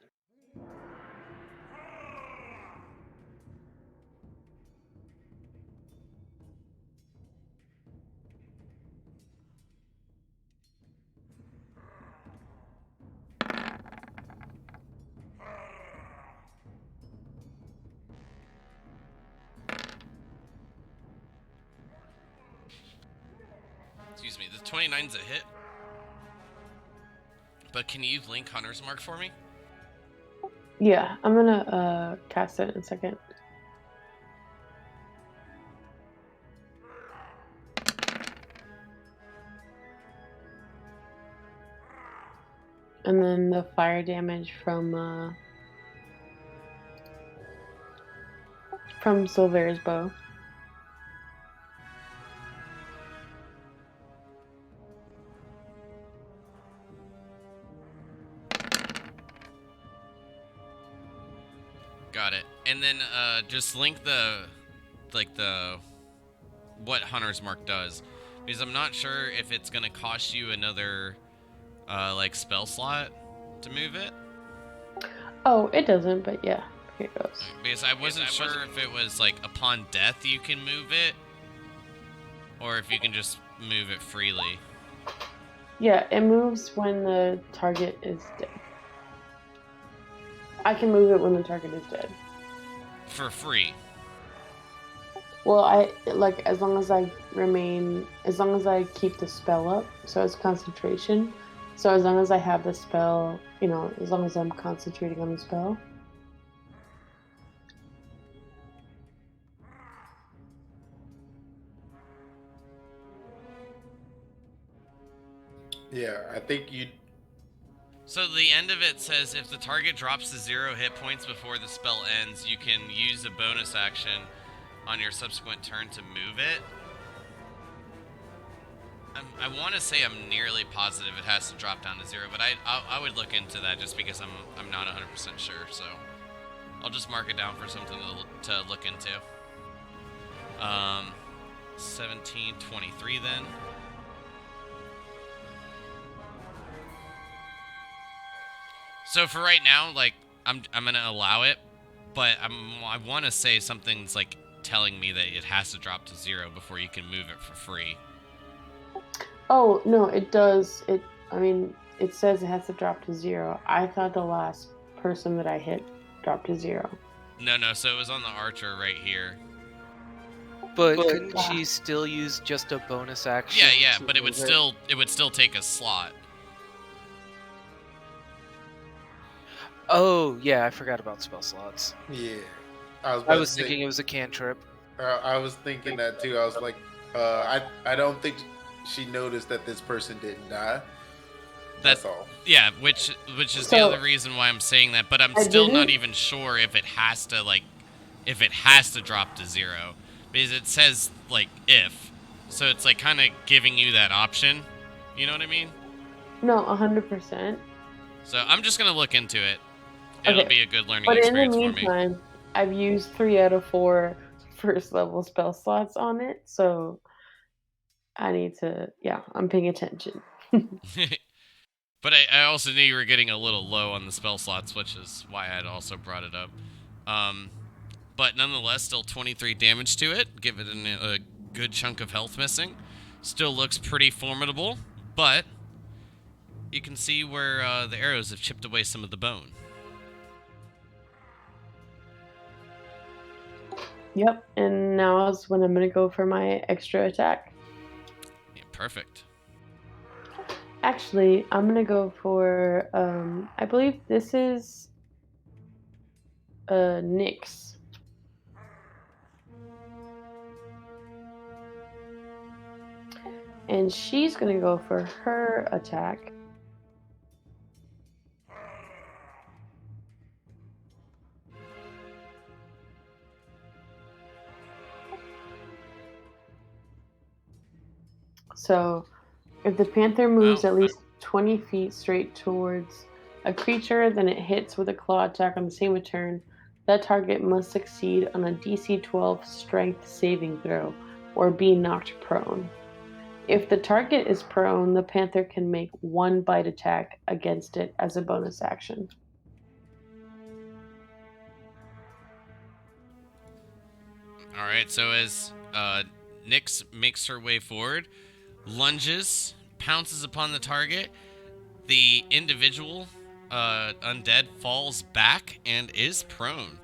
Excuse me, the 29's a hit. But can you link Hunter's Mark for me? Yeah, I'm gonna cast it in a second. And then the fire damage from Silver's bow. Got it. And then just link the what Hunter's Mark does, because I'm not sure if it's gonna cost you another like spell slot to move it. Oh, it doesn't, but yeah, here it goes. Because I wasn't sure if it was like upon death you can move it, or if you can just move it freely. Yeah, it moves when the target is dead. I can move it when the target is dead. For free. Well, I like as long as I keep the spell up, so it's concentration. So as long as I have the spell, as long as I'm concentrating on the spell. Yeah, I think you. So the end of it says if the target drops to 0 hit points before the spell ends, you can use a bonus action on your subsequent turn to move it. I want to say I'm nearly positive it has to drop down to 0, but I would look into that just because I'm not 100% sure. So I'll just mark it down for something to look into. 1723 then. So for right now, like I'm gonna allow it, but I want to say something's like telling me that it has to drop to 0 before you can move it for free. Oh no, it does. It says it has to drop to 0. I thought the last person that I hit dropped to 0. No. So it was on the archer right here. But couldn't she still use just a bonus action? Yeah, but it would still take a slot. Oh, yeah, I forgot about spell slots. Yeah, I was thinking it was a cantrip. I was thinking that too. I was like, I don't think she noticed that this person didn't die. That's all. Yeah, which is the other reason why I'm saying that. But I'm still not even sure if it has to drop to 0, because it says like if, so it's like kind of giving you that option. You know what I mean? No, 100%. So I'm just gonna look into it. It'll be a good learning but experience for me. But in the meantime, I've used 3 out of 4 first level spell slots on it, so I need to. Yeah, I'm paying attention. But I also knew you were getting a little low on the spell slots, which is why I'd also brought it up. But nonetheless, still 23 damage to it. Give it a good chunk of health missing. Still looks pretty formidable, but you can see where the arrows have chipped away some of the bone. Yep, and now is when I'm going to go for my extra attack. Yeah, perfect. Actually, I'm going to go for, I believe this is Nyx. And she's going to go for her attack. So If the panther moves Oh. at least 20 feet straight towards a creature, then it hits with a claw attack on the same return. That target must succeed on a DC 12 strength saving throw or be knocked prone. If the target is prone, the panther can make one bite attack against it as a bonus action. All right, so as Nyx makes her way forward, lunges, pounces upon the target, the individual undead falls back and is prone.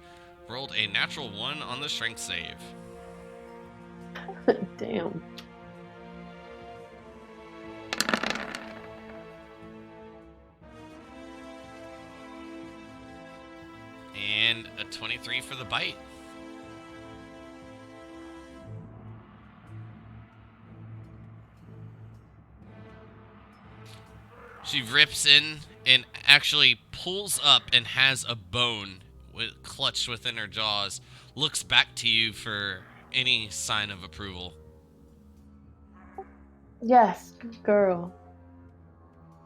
Rolled a natural 1 on the strength save. Damn. And a 23 for the bite. She rips in and actually pulls up and has a bone clutched within her jaws. Looks back to you for any sign of approval. Yes, good girl.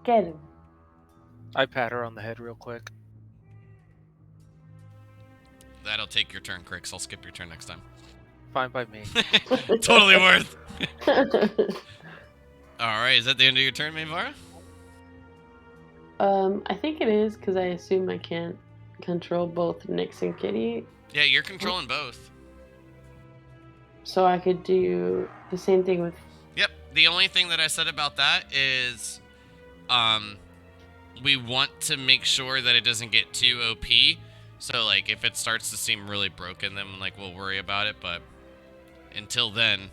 Get him. I pat her on the head real quick. That'll take your turn, Crix. I'll skip your turn next time. Fine by me. Totally worth. Alright, is that the end of your turn, Mayvara? I think it is because I assume I can't control both Nyx and Kitty, Yeah, you're controlling both. so I could do the same thing with. Yep. The only thing that I said about that is we want to make sure that it doesn't get too OP. So like if it starts to seem really broken, then like we'll worry about it, but until then.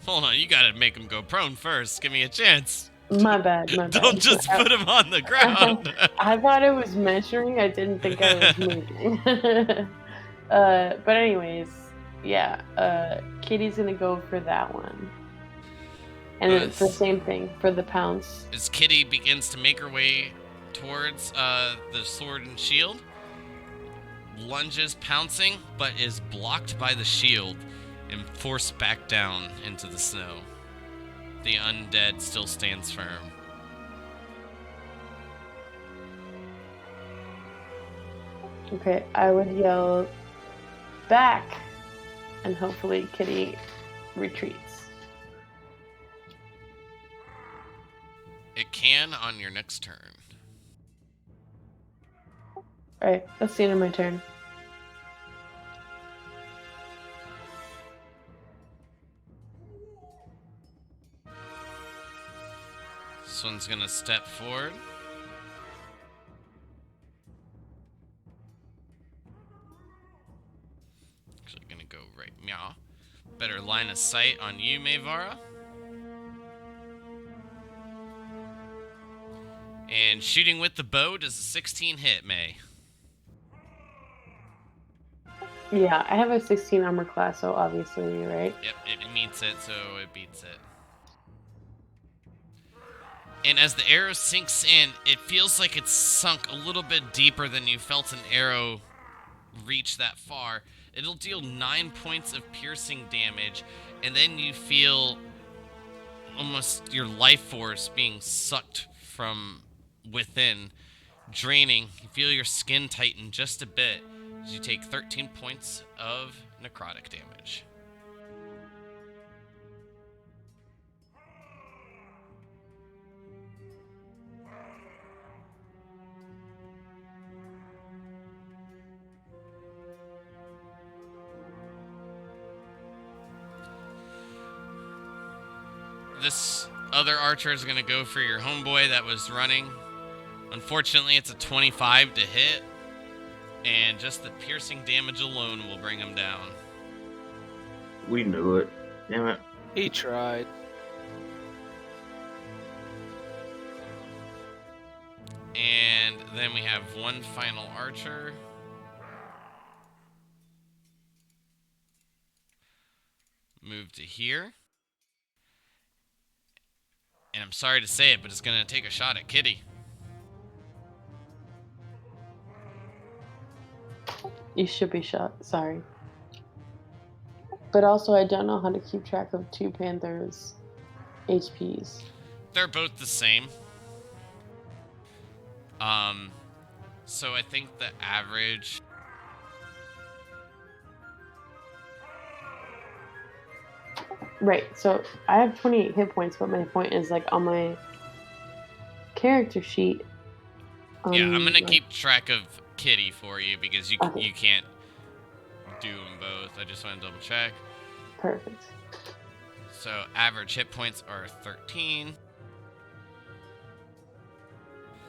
Hold on, you gotta make him go prone first. Give me a chance. My bad. Don't just put him on the ground. I thought it was measuring. I didn't think I was moving. But anyways, yeah. Kitty's gonna go for that one, and it's the same thing for the pounce. As Kitty begins to make her way towards the sword and shield, lunges pouncing, but is blocked by the shield and forced back down into the snow. The undead still stands firm. Okay, I would yell back, and hopefully Kitty retreats. It can on your next turn. Alright, that's the end of my turn. This one's gonna step forward. Actually gonna go right meow. Better line of sight on you, Mayvara. And shooting with the bow does a 16 hit, May. Yeah, I have a 16 armor class, so obviously, right? Yep, it meets it, so it beats it. And as the arrow sinks in, it feels like it's sunk a little bit deeper than you felt an arrow reach that far. It'll deal 9 points of piercing damage, and then you feel almost your life force being sucked from within, draining. You feel your skin tighten just a bit as you take 13 points of necrotic damage. This other archer is going to go for your homeboy that was running. Unfortunately, it's a 25 to hit, and just the piercing damage alone will bring him down. We knew it. Damn it. He tried. And then we have one final archer. Move to here. And I'm sorry to say it, but it's going to take a shot at Kitty. You should be shot. Sorry. But also, I don't know how to keep track of two panthers HPs? They're both the same. So I think the average. Right. So I have 28 hit points, but my point is like on my character sheet. Yeah, I'm gonna like, keep track of Kitty for you because you Okay. you can't do them both. I just want to double check. Perfect. So average hit points are 13.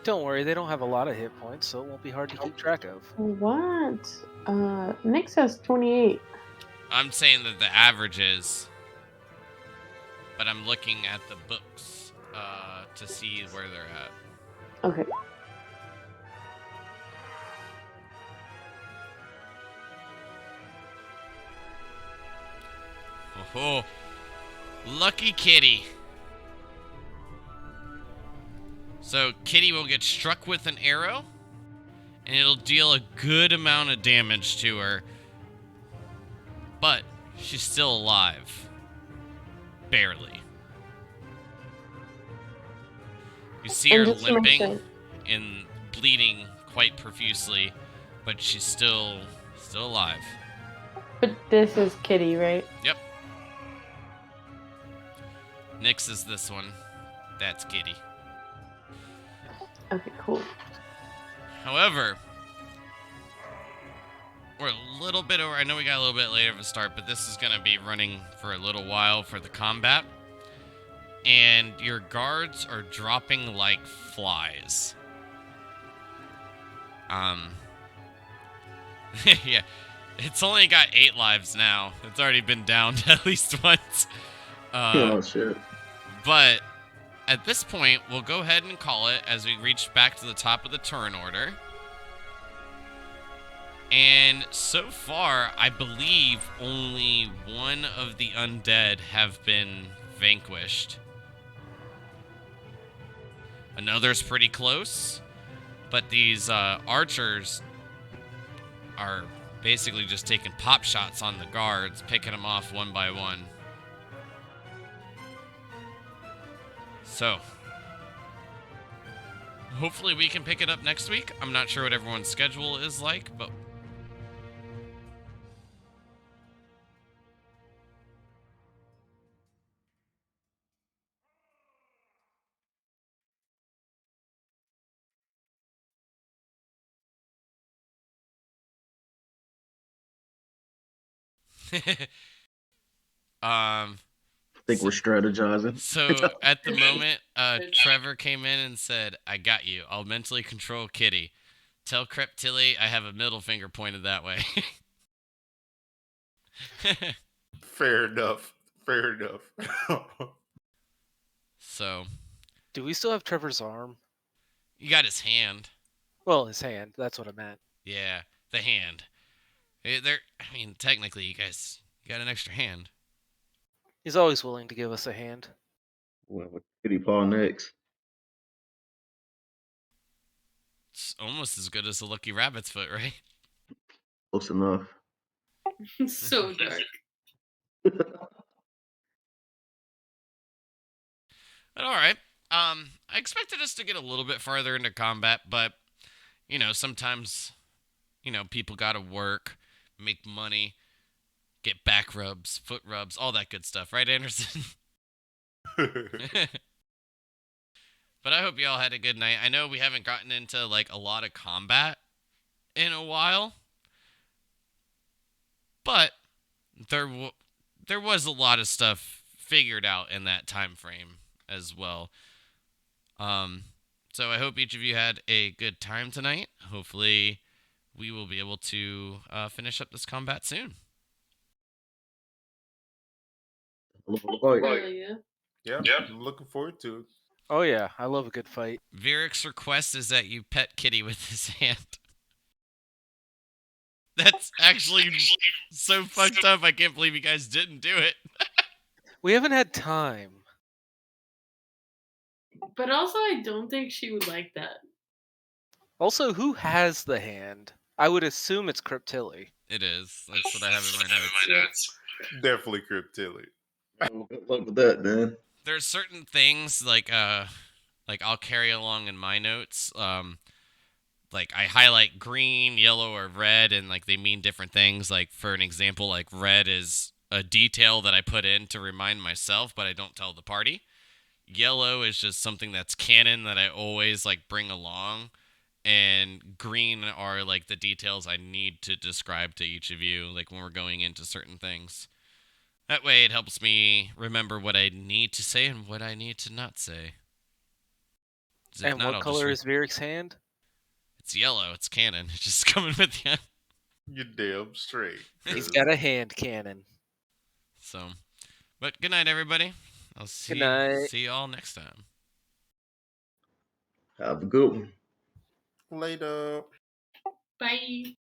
Don't worry, they don't have a lot of hit points, so it won't be hard to keep track of. What? Nick says 28. I'm saying that the average is, but I'm looking at the books to see where they're at. Okay. Oh, lucky Kitty. So Kitty will get struck with an arrow, and it'll deal a good amount of damage to her. But she's still alive. Barely. You see her And just to make limping sure- and bleeding quite profusely, but she's still alive. But this is Kitty, right? Yep. Nyx is this one. That's Kitty. Okay, cool. However, we're a little bit over. I know we got a little bit later of a start, but this is going to be running for a little while for the combat. And your guards are dropping like flies. Yeah. It's only got 8 lives now. It's already been downed at least once. Oh, shit. But at this point, we'll go ahead and call it as we reach back to the top of the turn order. And so far, I believe only one of the undead have been vanquished. Another's pretty close, but these archers are basically just taking pop shots on the guards, picking them off one by one. So, hopefully we can pick it up next week. I'm not sure what everyone's schedule is like, but... I think we're strategizing. So at the moment, Trevor came in and said, "I got you. I'll mentally control Kitty. Tell Creptilly I have a middle finger pointed that way." Fair enough. Fair enough. So Do we still have Trevor's arm? you got his hand. Well, his hand. That's what I meant. Yeah, the hand. I mean, technically, you guys got an extra hand. He's always willing to give us a hand. Well, with Kitty Paw next. It's almost as good as the Lucky Rabbit's foot, right? Close enough. So dark. But all right. I expected us to get a little bit farther into combat, but sometimes, people gotta work, make money, get back rubs, foot rubs, all that good stuff, right, Anderson? But I hope you all had a good night. I know we haven't gotten into like a lot of combat in a while, but there was a lot of stuff figured out in that time frame as well. So I hope each of you had a good time tonight. Hopefully, we will be able to finish up this combat soon. Yeah, I'm looking forward to it. Oh yeah, I love a good fight. Viric's request is that you pet Kitty with his hand. That's actually so fucked up. I can't believe you guys didn't do it. We haven't had time. But also, I don't think she would like that. Also, who has the hand? I would assume it's Creptilly. It is. That's what I have in my notes. Definitely Cryptilly. Good luck with that, man. there's certain things like I'll carry along in my notes. Like I highlight green, yellow, or red, and like they mean different things. Like for an example, like red is a detail that I put in to remind myself, but I don't tell the party. Yellow is just something that's canon that I always like bring along, and green are like the details I need to describe to each of you, like when we're going into certain things. That way, it helps me remember what I need to say and what I need to not say. 'Cause if And not, what I'll just color is Viric's hand? It's yellow. It's canon. It's just coming with you. You're damn straight. He's 'cause got a hand cannon. So, but good night, everybody. I'll Good night. see you all next time. Have a good one. Later. Bye.